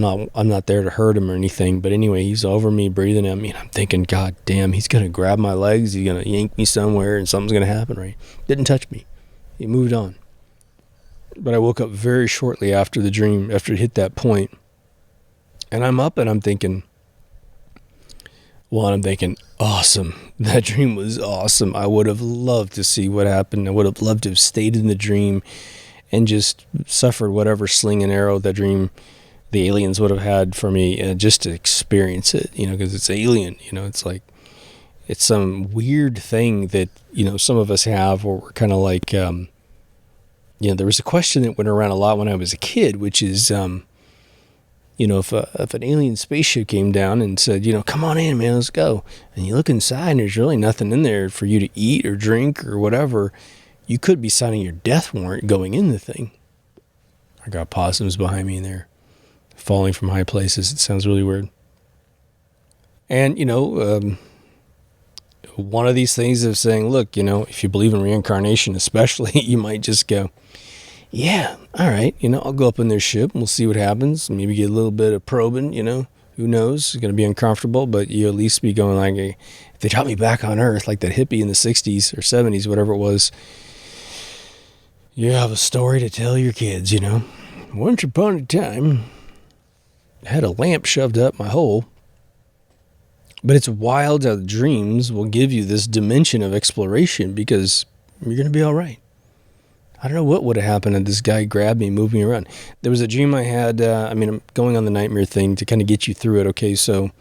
not there to hurt him or anything. But anyway, he's over me, breathing at me, and I'm thinking, God damn, he's going to grab my legs. He's going to yank me somewhere, and something's going to happen, right? Didn't touch me. He moved on. But I woke up very shortly after the dream, after it hit that point. And I'm up and I'm thinking, awesome. That dream was awesome. I would have loved to see what happened. I would have loved to have stayed in the dream and just suffered whatever sling and arrow that dream the aliens would have had for me, just to experience it, because it's alien. It's like, it's some weird thing that, some of us have, where we're kind of like, there was a question that went around a lot when I was a kid, which is, if an alien spaceship came down and said, come on in, man, let's go. And you look inside and there's really nothing in there for you to eat or drink or whatever. You could be signing your death warrant going in the thing. I got possums behind me in there, falling from high places. It sounds really weird. And, one of these things of saying, look, if you believe in reincarnation especially, you might just go, yeah, all right, I'll go up in their ship and we'll see what happens. Maybe get a little bit of probing, who knows? It's going to be uncomfortable, but you at least be going like, hey, if they drop me back on Earth, like that hippie in the 60s or 70s, whatever it was, you have a story to tell your kids, Once upon a time, I had a lamp shoved up my hole. But it's wild how the dreams will give you this dimension of exploration, because you're going to be all right. I don't know what would have happened if this guy grabbed me, moved me around. There was a dream I had. I'm going on the nightmare thing to kind of get you through it. Okay, so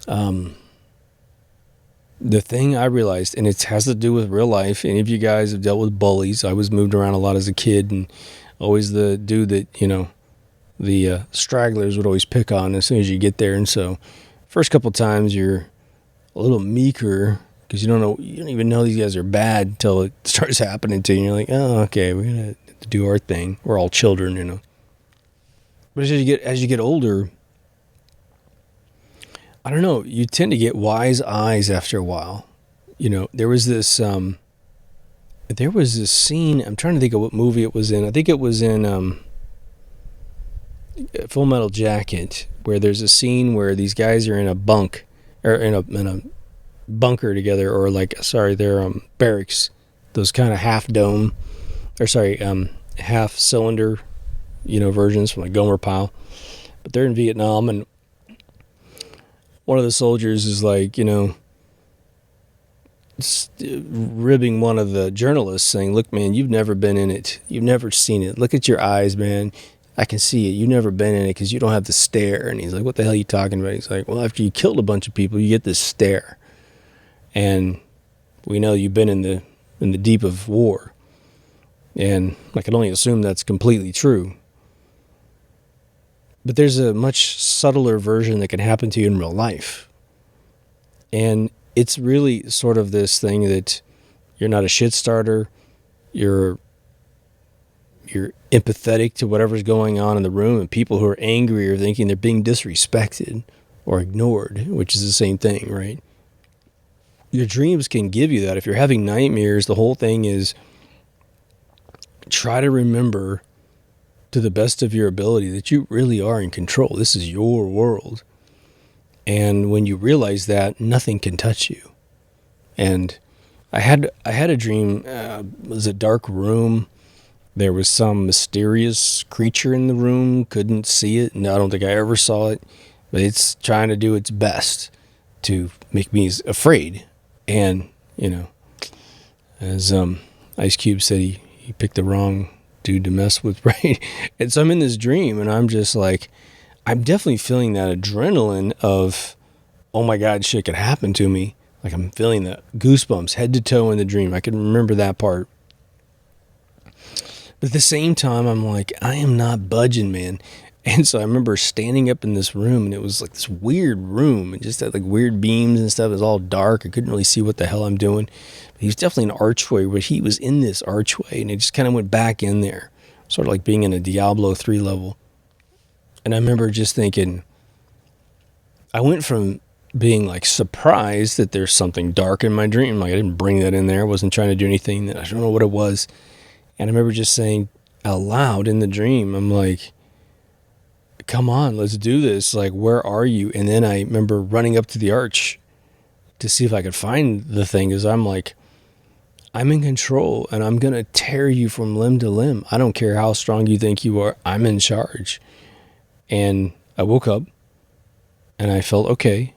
the thing I realized, and it has to do with real life. Any of you guys have dealt with bullies. I was moved around a lot as a kid, and always the dude that, the stragglers would always pick on as soon as you get there. And so first couple times you're a little meeker, because you don't even know these guys are bad until it starts happening to you. And you're like, oh, okay, we're going to do our thing. We're all children, But as you get older, I don't know, you tend to get wise eyes after a while. There was this scene, I'm trying to think of what movie it was in. I think it was in Full Metal Jacket, where there's a scene where these guys are in a bunk, or in a bunker together, or they're barracks, those kind of half cylinder, versions from like Gomer Pyle. But they're in Vietnam, and one of the soldiers is like, ribbing one of the journalists, saying, look, man, you've never been in it. You've never seen it. Look at your eyes, man. I can see it. You've never been in it because you don't have the stare. And he's like, what the hell are you talking about? He's like, well, after you killed a bunch of people, you get this stare. And we know you've been in the deep of war. And I can only assume that's completely true. But there's a much subtler version that can happen to you in real life. And it's really sort of this thing that You're not a shit starter. You're empathetic to whatever's going on in the room, and people who are angry are thinking they're being disrespected or ignored, which is the same thing, right? Your dreams can give you that. If you're having nightmares, the whole thing is try to remember to the best of your ability that you really are in control. This is your world. And when you realize that, nothing can touch you. And I had a dream. It was a dark room. There was some mysterious creature in the room. Couldn't see it. No, I don't think I ever saw it. But it's trying to do its best to make me afraid. And, as Ice Cube said, he picked the wrong dude to mess with, right? And so I'm in this dream, and I'm just like, I'm definitely feeling that adrenaline of, oh my God, shit could happen to me. Like I'm feeling the goosebumps head to toe in the dream. I can remember that part. But at the same time, I'm like, I am not budging, man. And so I remember standing up in this room, and it was like this weird room. It just had like weird beams and stuff. It was all dark. I couldn't really see what the hell I'm doing. But he was definitely an archway, but he was in this archway, and it just kind of went back in there. Sort of like being in a Diablo 3 level. And I remember just thinking, I went from being like surprised that there's something dark in my dream. Like I didn't bring that in there. I wasn't trying to do anything. I don't know what it was. And I remember just saying out loud in the dream, I'm like, come on, let's do this. Like, where are you? And then I remember running up to the arch to see if I could find the thing. Because I'm like, I'm in control, and I'm going to tear you from limb to limb. I don't care how strong you think you are. I'm in charge. And I woke up, and I felt okay.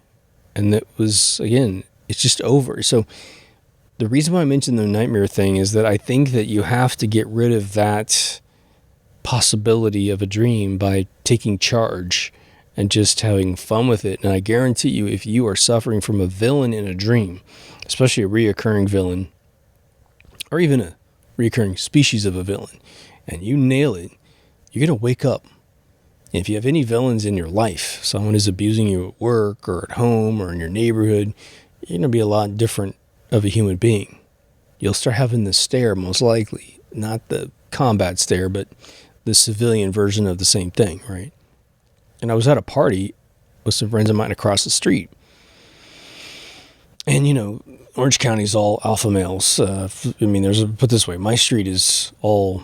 And that was, again, it's just over. So the reason why I mentioned the nightmare thing is that I think that you have to get rid of that possibility of a dream by taking charge and just having fun with it. And I guarantee you, if you are suffering from a villain in a dream, especially a reoccurring villain, or even a recurring species of a villain, and you nail it, you're going to wake up. If you have any villains in your life, someone is abusing you at work or at home or in your neighborhood, you're going to be a lot different of a human being. You'll start having the stare, most likely. Not the combat stare, but the civilian version of the same thing, right? And I was at a party with some friends of mine across the street. And, Orange County's all alpha males. Put it this way, my street is all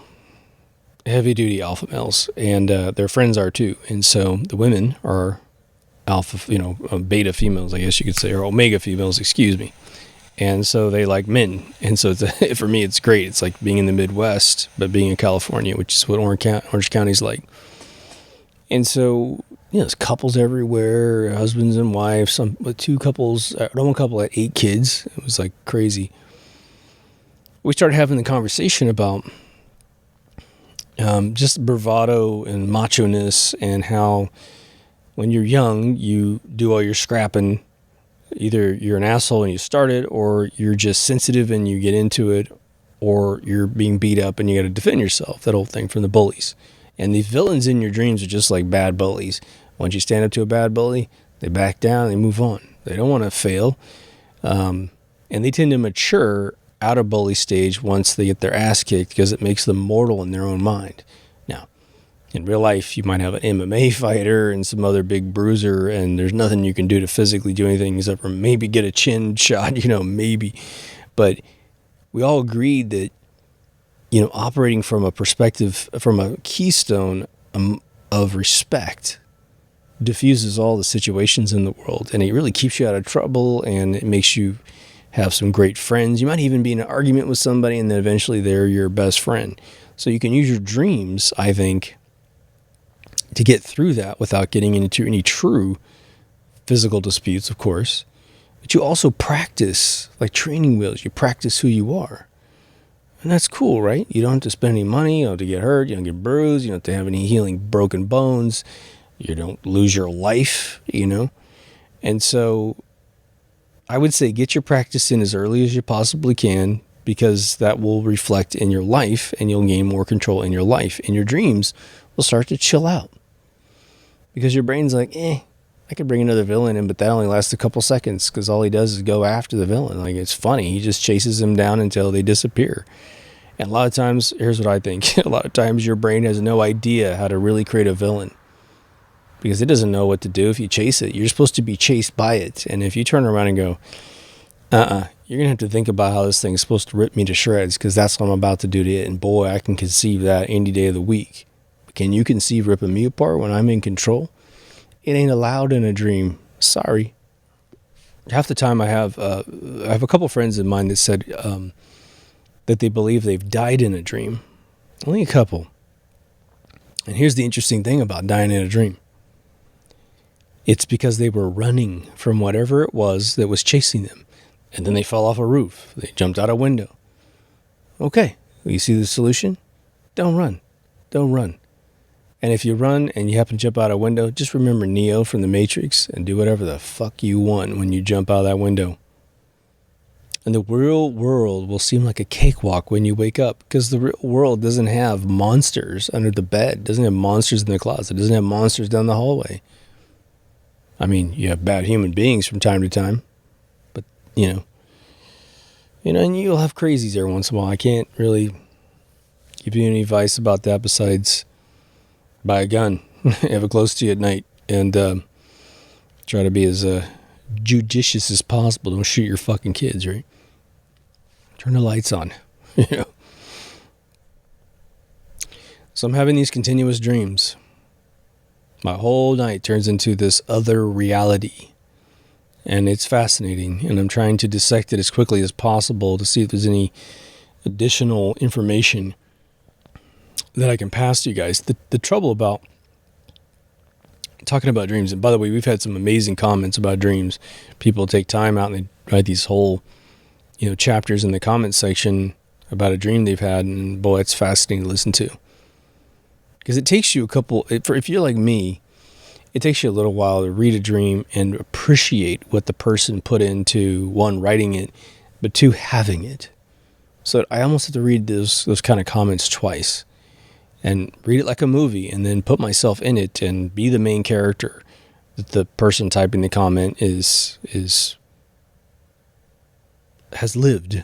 heavy-duty alpha males, and their friends are too. And so the women are alpha, beta females, I guess you could say, or omega females, excuse me. And so they like men. And so for me, it's great. It's like being in the Midwest, but being in California, which is what Orange County's like. And so, there's couples everywhere, husbands and wives, one couple had 8 kids. It was like crazy. We started having the conversation about just bravado and macho-ness, and how when you're young, you do all your scrapping. Either you're an asshole and you start it, or you're just sensitive and you get into it, or you're being beat up and you got to defend yourself. That old thing from the bullies. And these villains in your dreams are just like bad bullies. Once you stand up to a bad bully, they back down and they move on. They don't want to fail. And they tend to mature out of bully stage once they get their ass kicked, because it makes them mortal in their own mind. Now, in real life, you might have an MMA fighter and some other big bruiser, and there's nothing you can do to physically do anything except for maybe get a chin shot, maybe. But we all agreed that, operating from a perspective, from a keystone of respect, diffuses all the situations in the world, and it really keeps you out of trouble, and it makes you have some great friends. You might even be in an argument with somebody, and then eventually they're your best friend. So you can use your dreams, I think, to get through that without getting into any true physical disputes, of course. But you also practice, like training wheels, you practice who you are. And that's cool, right? You don't have to spend any money, you don't have to get hurt, you don't get bruised, you don't have to have any healing broken bones, you don't lose your life, And so I would say get your practice in as early as you possibly can, because that will reflect in your life, and you'll gain more control in your life. And your dreams will start to chill out, because your brain's like, I I could bring another villain in, but that only lasts a couple seconds because all he does is go after the villain. Like, it's funny. He just chases them down until they disappear. And a lot of times, here's what I think. A lot of times your brain has no idea how to really create a villain because it doesn't know what to do if you chase it. You're supposed to be chased by it. And if you turn around and go, you're going to have to think about how this thing is supposed to rip me to shreds because that's what I'm about to do to it. And boy, I can conceive that any day of the week. But can you conceive ripping me apart when I'm in control? It ain't allowed in a dream. Sorry. Half the time I have a couple friends of mine that said that they believe they've died in a dream. Only a couple. And here's the interesting thing about dying in a dream. It's because they were running from whatever it was that was chasing them. And then they fell off a roof. They jumped out a window. Okay, you see the solution? Don't run. Don't run. And if you run and you happen to jump out a window, just remember Neo from the Matrix and do whatever the fuck you want when you jump out of that window. And the real world will seem like a cakewalk when you wake up because the real world doesn't have monsters under the bed, doesn't have monsters in the closet, doesn't have monsters down the hallway. I mean, you have bad human beings from time to time, but and you'll have crazies every once in a while. I can't really give you any advice about that besides buy a gun, have it close to you at night, and try to be as judicious as possible. Don't shoot your fucking kids, right? Turn the lights on. So I'm having these continuous dreams. My whole night turns into this other reality. And it's fascinating. And I'm trying to dissect it as quickly as possible to see if there's any additional information that I can pass to you guys. The trouble about talking about dreams, and by the way, we've had some amazing comments about dreams. People take time out and they write these whole, chapters in the comment section about a dream they've had, and boy, it's fascinating to listen to. Because it takes you if you're like me, it takes you a little while to read a dream and appreciate what the person put into, one, writing it, but two, having it. So I almost have to read those kind of comments twice and read it like a movie and then put myself in it and be the main character that the person typing the comment has lived,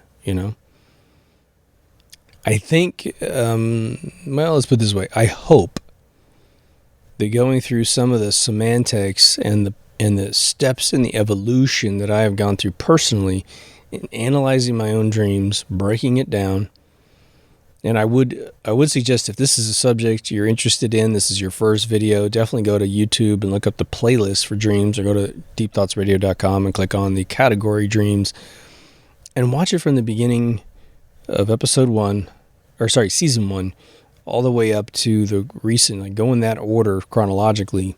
I think, let's put it this way. I hope that going through some of the semantics and the steps in the evolution that I have gone through personally in analyzing my own dreams, breaking it down, and I would suggest if this is a subject you're interested in, this is your first video, definitely go to YouTube and look up the playlist for dreams, or go to deepthoughtsradio.com and click on the category dreams and watch it from the beginning of season one, all the way up to the recent, like go in that order chronologically.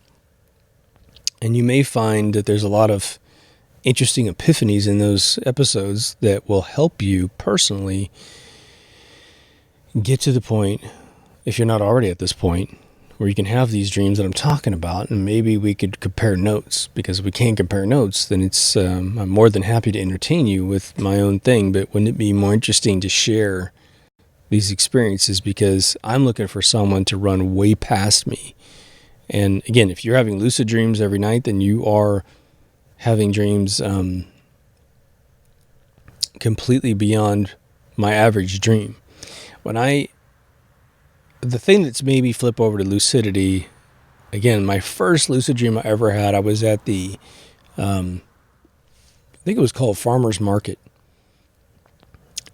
And you may find that there's a lot of interesting epiphanies in those episodes that will help you personally get to the point, if you're not already at this point, where you can have these dreams that I'm talking about, and maybe we could compare notes. Because if we can't compare notes, then it's I'm more than happy to entertain you with my own thing, but wouldn't it be more interesting to share these experiences? Because I'm looking for someone to run way past me. And again, if you're having lucid dreams every night, then you are having dreams completely beyond my average dream. The thing that's made me flip over to lucidity, again, my first lucid dream I ever had, I was at the, I think it was called Farmer's Market.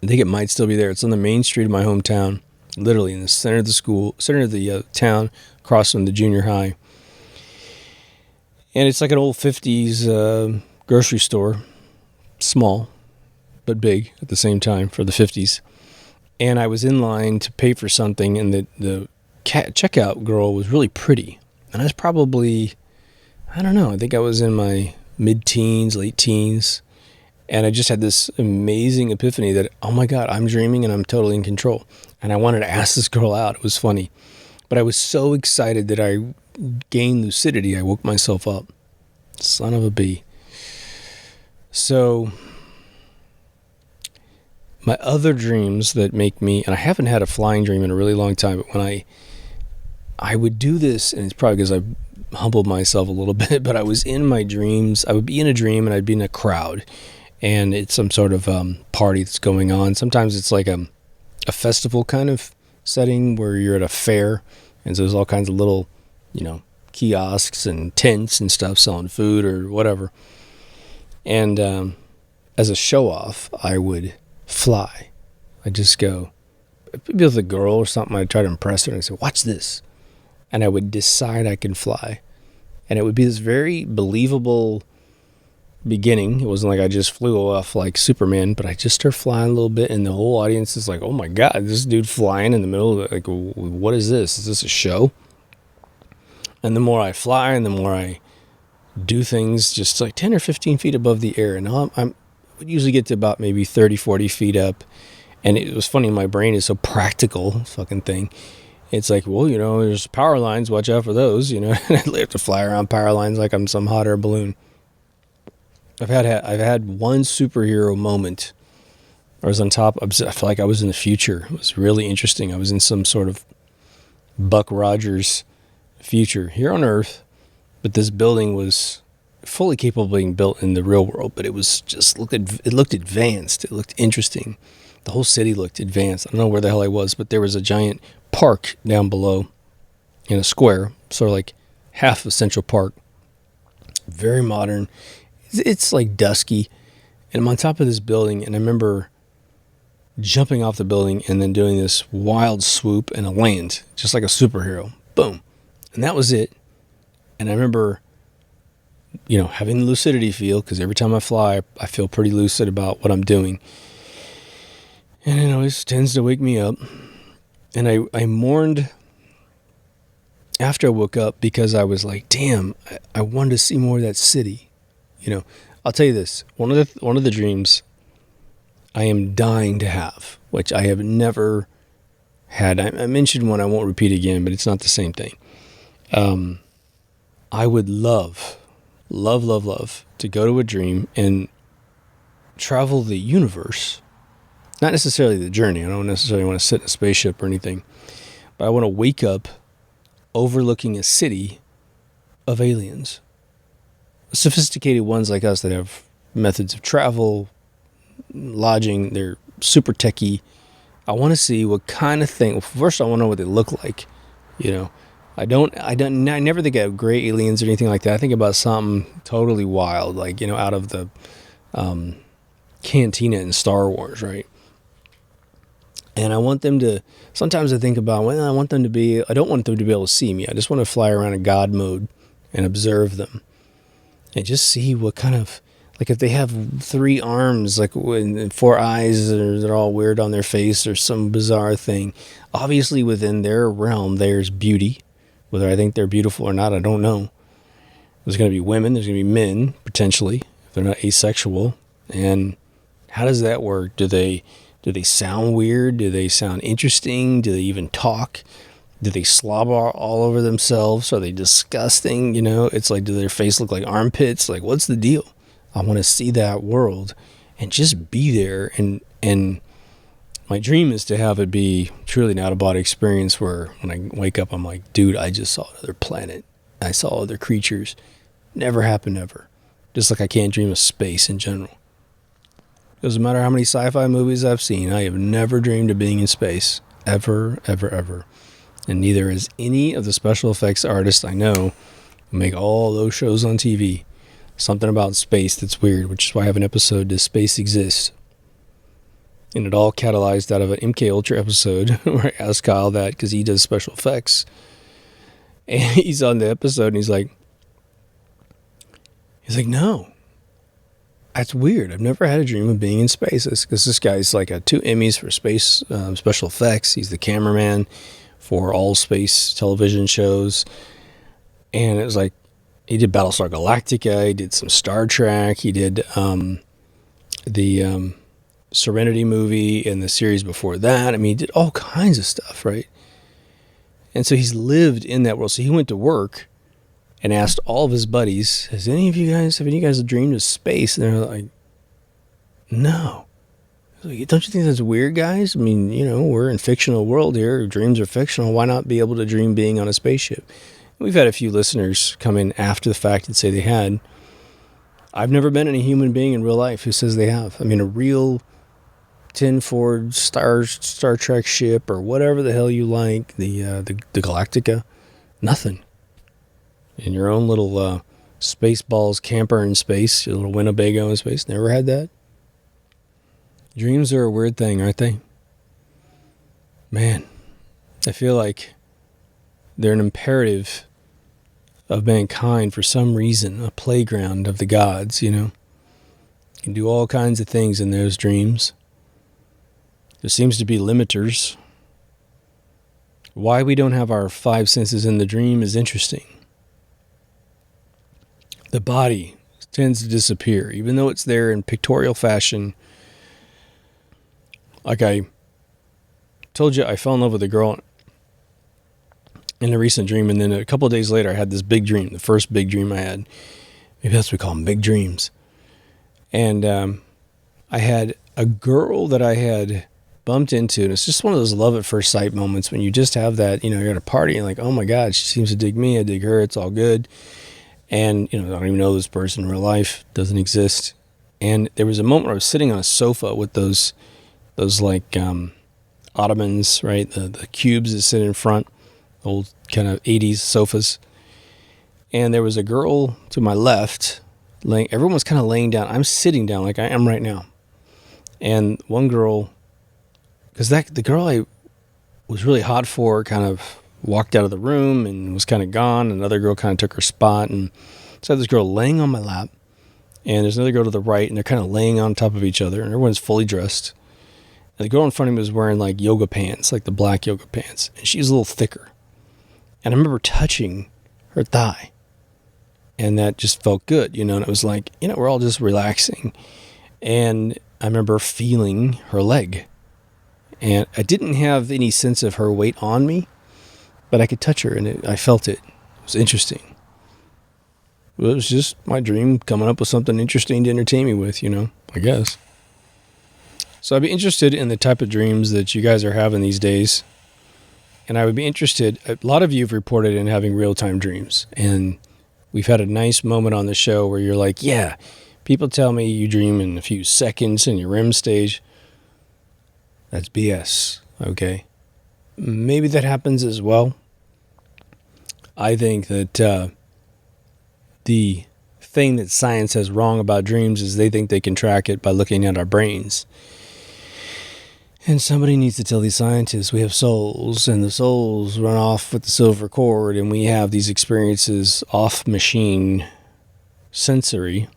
I think it might still be there. It's on the main street of my hometown, literally in the center of the town, across from the junior high. And it's like an old 50s grocery store, small, but big at the same time for the 50s. And I was in line to pay for something, and the checkout girl was really pretty. And I was probably, I don't know, I think I was in my mid-teens, late teens. And I just had this amazing epiphany that, oh my God, I'm dreaming and I'm totally in control. And I wanted to ask this girl out. It was funny. But I was so excited that I gained lucidity, I woke myself up. Son of a bee. So my other dreams that make me, and I haven't had a flying dream in a really long time, but when I would do this, and it's probably because humble myself a little bit, but I was in my dreams. I would be in a dream and I'd be in a crowd, and it's some sort of party that's going on. Sometimes it's like a festival kind of setting where you're at a fair, and so there's all kinds of little, kiosks and tents and stuff selling food or whatever. And as a show off, I would fly. I'd just go, maybe with a girl or something, I'd try to impress her and I'd say, watch this. And I would decide I can fly. And it would be this very believable beginning. It wasn't like I just flew off like Superman, but I just started flying a little bit, and the whole audience is like, oh my God, this dude flying in the middle of it. Like, what is this? Is this a show? And the more I fly and the more I do things just like 10 or 15 feet above the air. And I would usually get to about maybe 30, 40 feet up. And it was funny, my brain is so practical, fucking thing. It's like, well, there's power lines, watch out for those, and I have to fly around power lines like I'm some hot air balloon. I've had one superhero moment. I was on top, I felt like I was in the future. It was really interesting. I was in some sort of Buck Rogers future here on Earth, but this building was fully capable of being built in the real world, but it was just, it looked advanced. It looked interesting. The whole city looked advanced. I don't know where the hell I was, but there was a giant park down below in a square, sort of like half of Central Park. Very modern. It's like dusky, and I'm on top of this building, and I remember jumping off the building and then doing this wild swoop and a land, just like a superhero. Boom. And that was it. And I remember, having the lucidity feel, because every time I fly, I feel pretty lucid about what I'm doing. And it always tends to wake me up. And I mourned after I woke up because I was like, damn, I wanted to see more of that city. I'll tell you this. One of the dreams I am dying to have, which I have never had. I mentioned one I won't repeat again, but it's not the same thing. I would love to go to a dream and travel the universe. Not necessarily the journey. I don't necessarily want to sit in a spaceship or anything. But I want to wake up overlooking a city of aliens. Sophisticated ones like us that have methods of travel, lodging, they're super techie. I want to see what kind of thing. Well, first, I want to know what they look like. I never think of gray aliens or anything like that. I think about something totally wild, like, out of the cantina in Star Wars, right? And I want them to, sometimes I think about, I don't want them to be able to see me. I just want to fly around in God mode and observe them. And just see what kind of, like if they have 3 arms, like 4 eyes, they're all weird on their face or some bizarre thing. Obviously within their realm, there's beauty. Whether I think they're beautiful or not, I don't know. There's going to be women, there's going to be men, potentially, if they're not asexual. And how does that work? Do they sound weird? Do they sound interesting? Do they even talk? Do they slobber all over themselves? Are they disgusting? It's like, do their face look like armpits? Like, what's the deal? I want to see that world and just be there. And my dream is to have it be truly an out-of-body experience where when I wake up, I'm like, dude, I just saw another planet. I saw other creatures. Never happened ever. Just like I can't dream of space in general. Doesn't matter how many sci-fi movies I've seen, I have never dreamed of being in space. Ever, ever, ever. And neither is any of the special effects artists I know who make all those shows on TV. Something about space that's weird, which is why I have an episode, Does Space Exist? And it all catalyzed out of an MK Ultra episode where I asked Kyle that because he does special effects. And he's on the episode and he's like, no. That's weird. I've never had a dream of being in space. Because this guy's like got 2 Emmys for space special effects. He's the cameraman for all space television shows. And it was like, he did Battlestar Galactica. He did some Star Trek. He did the Serenity movie and the series before that. I mean, he did all kinds of stuff, right? And so he's lived in that world. So he went to work and asked all of his buddies, have any of you guys dreamed of space? And they're like, no. Like, don't you think that's weird, guys? I mean, we're in fictional world here. Dreams are fictional. Why not be able to dream being on a spaceship? We've had a few listeners come in after the fact and say they had. I've never been any human being in real life who says they have. I mean, a real tin Ford Star Trek ship or whatever the hell you like, the Galactica, nothing. In your own little Spaceballs camper in space, your little Winnebago in space, never had that. Dreams are a weird thing, aren't they? Man, I feel like they're an imperative of mankind for some reason, a playground of the gods, you know. You can do all kinds of things in those dreams. There seems to be limiters. Why we don't have our five senses in the dream is interesting. The body tends to disappear, even though it's there in pictorial fashion. Like I told you, I fell in love with a girl in a recent dream, and then a couple of days later I had this big dream, the first big dream I had. Maybe that's what we call them, big dreams. And I had a girl that I had bumped into, and it's just one of those love at first sight moments when you just have that, you know, you're at a party and like, oh my God, she seems to dig me, I dig her, it's all good. And, you know, I don't even know this person in real life, doesn't exist. And there was a moment where I was sitting on a sofa with those like ottomans, right? The cubes that sit in front, old kind of 80s sofas. And there was a girl to my left, everyone was kind of laying down. I'm sitting down like I am right now. And one girl, because the girl I was really hot for kind of walked out of the room and was kind of gone. Another girl kind of took her spot. And so I had this girl laying on my lap. And there's another girl to the right, and they're kind of laying on top of each other. And everyone's fully dressed. And the girl in front of me was wearing like yoga pants, like the black yoga pants. And she's a little thicker. And I remember touching her thigh. And that just felt good, you know. And it was like, you know, we're all just relaxing. And I remember feeling her leg. And I didn't have any sense of her weight on me, but I could touch her, and I felt it. It was interesting. It was just my dream coming up with something interesting to entertain me with, you know, I guess. So I'd be interested in the type of dreams that you guys are having these days. And I would be interested, a lot of you have reported in having real-time dreams. And we've had a nice moment on the show where you're like, yeah, people tell me you dream in a few seconds in your REM stage. That's BS, okay? Maybe that happens as well. I think that the thing that science has wrong about dreams is they think they can track it by looking at our brains. And somebody needs to tell these scientists we have souls, and the souls run off with the silver cord, and we have these experiences off machine sensory,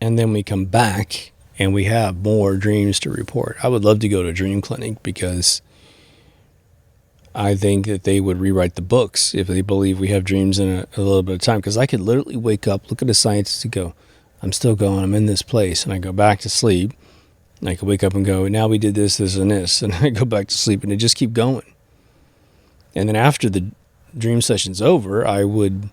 and then we come back and we have more dreams to report. I would love to go to a dream clinic because I think that they would rewrite the books if they believe we have dreams in a little bit of time. Because I could literally wake up, look at a scientist and go, I'm still going, I'm in this place. And I go back to sleep. And I could wake up and go, now we did this, this, and this. And I go back to sleep and it just keep going. And then after the dream session's over, I would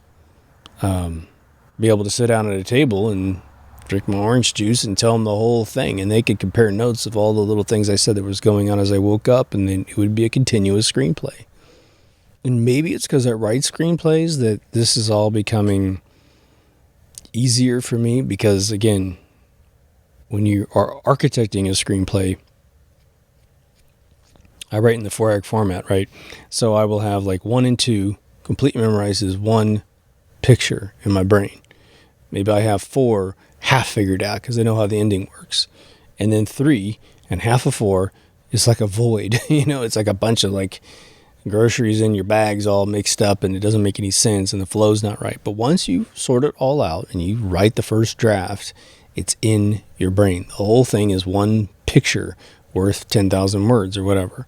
be able to sit down at a table and drink my orange juice and tell them the whole thing. And they could compare notes of all the little things I said that was going on as I woke up. And then it would be a continuous screenplay. And maybe it's because I write screenplays that this is all becoming easier for me. Because, again, when you are architecting a screenplay, I write in the 4-act format, right? So I will have like 1 and 2 completely memorized as one picture in my brain. Maybe I have 4 half figured out because I know how the ending works. And then 3 and half of 4 is like a void. You know, it's like a bunch of like groceries in your bags all mixed up and it doesn't make any sense and the flow's not right. But once you sort it all out and you write the first draft, it's in your brain. The whole thing is one picture worth 10,000 words or whatever.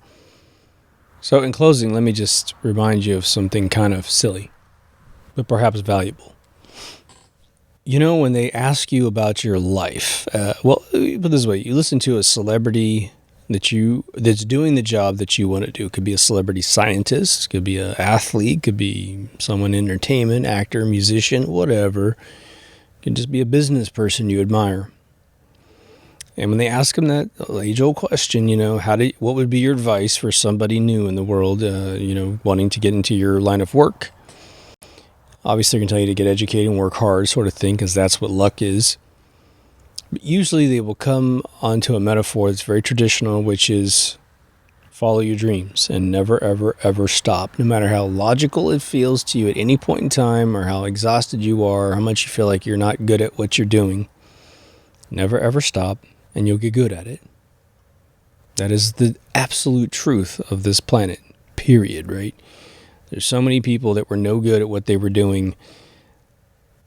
So in closing, let me just remind you of something kind of silly, but perhaps valuable. You know, when they ask you about your life, well, put it this way, you listen to a celebrity that's doing the job that you want to do. It could be a celebrity scientist, could be an athlete, could be someone in entertainment, actor, musician, whatever. It can just be a business person you admire. And when they ask them that age-old question, you know, what would be your advice for somebody new in the world, you know, wanting to get into your line of work? Obviously, they're going to tell you to get educated and work hard, sort of thing, because that's what luck is. But usually they will come onto a metaphor that's very traditional, which is follow your dreams and never, ever, ever stop. No matter how logical it feels to you at any point in time, or how exhausted you are, or how much you feel like you're not good at what you're doing, never, ever stop, and you'll get good at it. That is the absolute truth of this planet, period, right? There's so many people that were no good at what they were doing,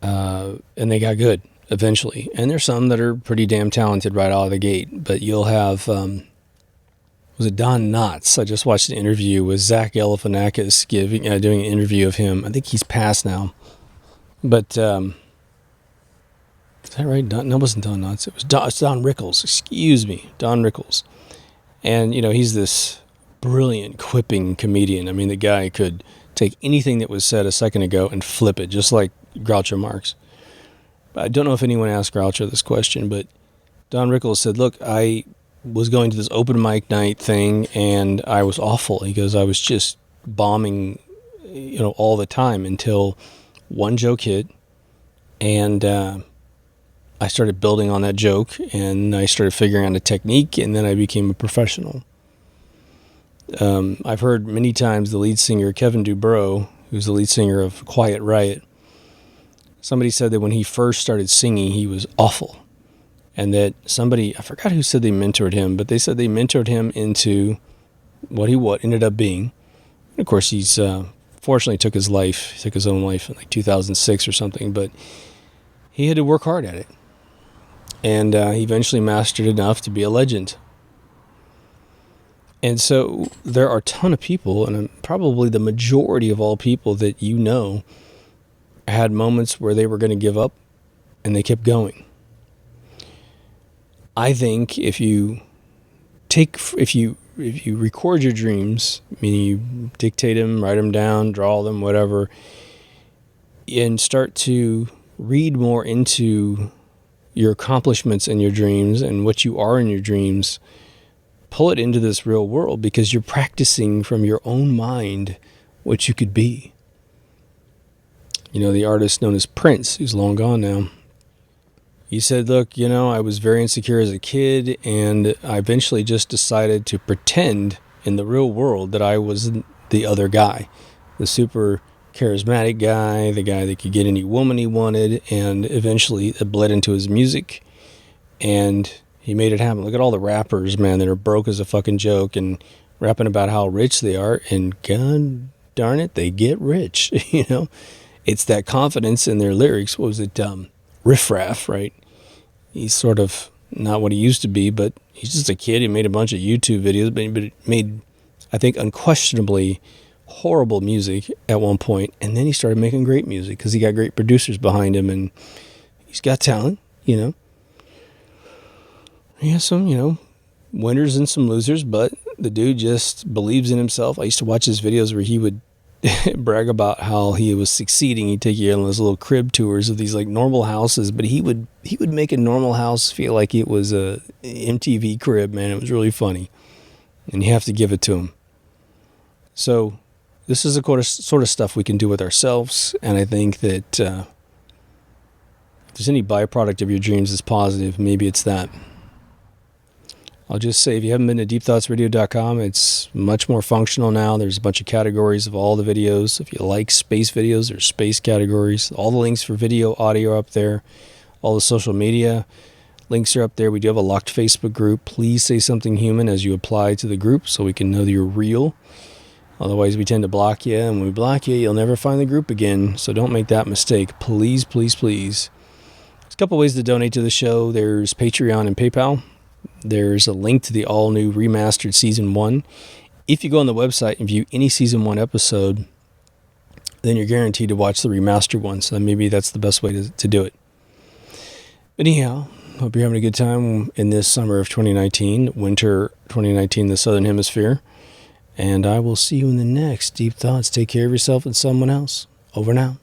and they got good eventually. And there's some that are pretty damn talented right out of the gate. But you'll have, was it Don Knotts? I just watched an interview with Zach Galifianakis doing an interview of him. I think he's passed now. But, is that right? No, it wasn't Don Knotts. It was Don Rickles. Excuse me, Don Rickles. And, he's this brilliant, quipping comedian. I mean, the guy could take anything that was said a second ago and flip it, just like Groucho Marx. I don't know if anyone asked Groucho this question, but Don Rickles said, look, I was going to this open mic night thing, and I was awful. He goes, I was just bombing, all the time until one joke hit, and I started building on that joke, and I started figuring out a technique, and then I became a professional. I've heard many times the lead singer, Kevin Dubrow, who's the lead singer of Quiet Riot, somebody said that when he first started singing, he was awful. And that somebody, I forgot who said they mentored him, but they said they mentored him into what he ended up being. And of course, he's fortunately took his own life in like 2006 or something, but he had to work hard at it. And he eventually mastered enough to be a legend. And so there are a ton of people, and probably the majority of all people that had moments where they were going to give up, and they kept going. I think if you record your dreams, meaning you dictate them, write them down, draw them, whatever, and start to read more into your accomplishments in your dreams and what you are in your dreams, pull it into this real world, because you're practicing from your own mind what you could be. The artist known as Prince, who's long gone now, he said, look, I was very insecure as a kid, and I eventually just decided to pretend in the real world that I was the other guy, the super charismatic guy, the guy that could get any woman he wanted, and eventually it bled into his music, and he made it happen. Look at all the rappers, man, that are broke as a fucking joke and rapping about how rich they are, and god darn it, they get rich. It's that confidence in their lyrics. What was it? Riff Raff, right? He's sort of not what he used to be, but he's just a kid. He made a bunch of YouTube videos, but he made, I think, unquestionably horrible music at one point, and then he started making great music because he got great producers behind him, and he's got talent. He has some, winners and some losers, but the dude just believes in himself. I used to watch his videos where he would brag about how he was succeeding. He'd take you on those little crib tours of these like normal houses, but he would make a normal house feel like it was a MTV crib, man. It was really funny, and you have to give it to him. So this is the sort of stuff we can do with ourselves, and I think that if there's any byproduct of your dreams that's positive, maybe it's that. I'll just say, if you haven't been to deepthoughtsradio.com, it's much more functional now. There's a bunch of categories of all the videos. If you like space videos, there's space categories. All the links for video, audio are up there. All the social media links are up there. We do have a locked Facebook group. Please say something human as you apply to the group so we can know that you're real. Otherwise, we tend to block you, and when we block you, you'll never find the group again. So don't make that mistake. Please, please, please. There's a couple ways to donate to the show. There's Patreon and PayPal. There's a link to the all-new Remastered Season 1. If you go on the website and view any Season 1 episode, then you're guaranteed to watch the remastered one. So maybe that's the best way to do it. But anyhow, hope you're having a good time in this summer of 2019, winter 2019 in the Southern Hemisphere. And I will see you in the next Deep Thoughts. Take care of yourself and someone else. Over now.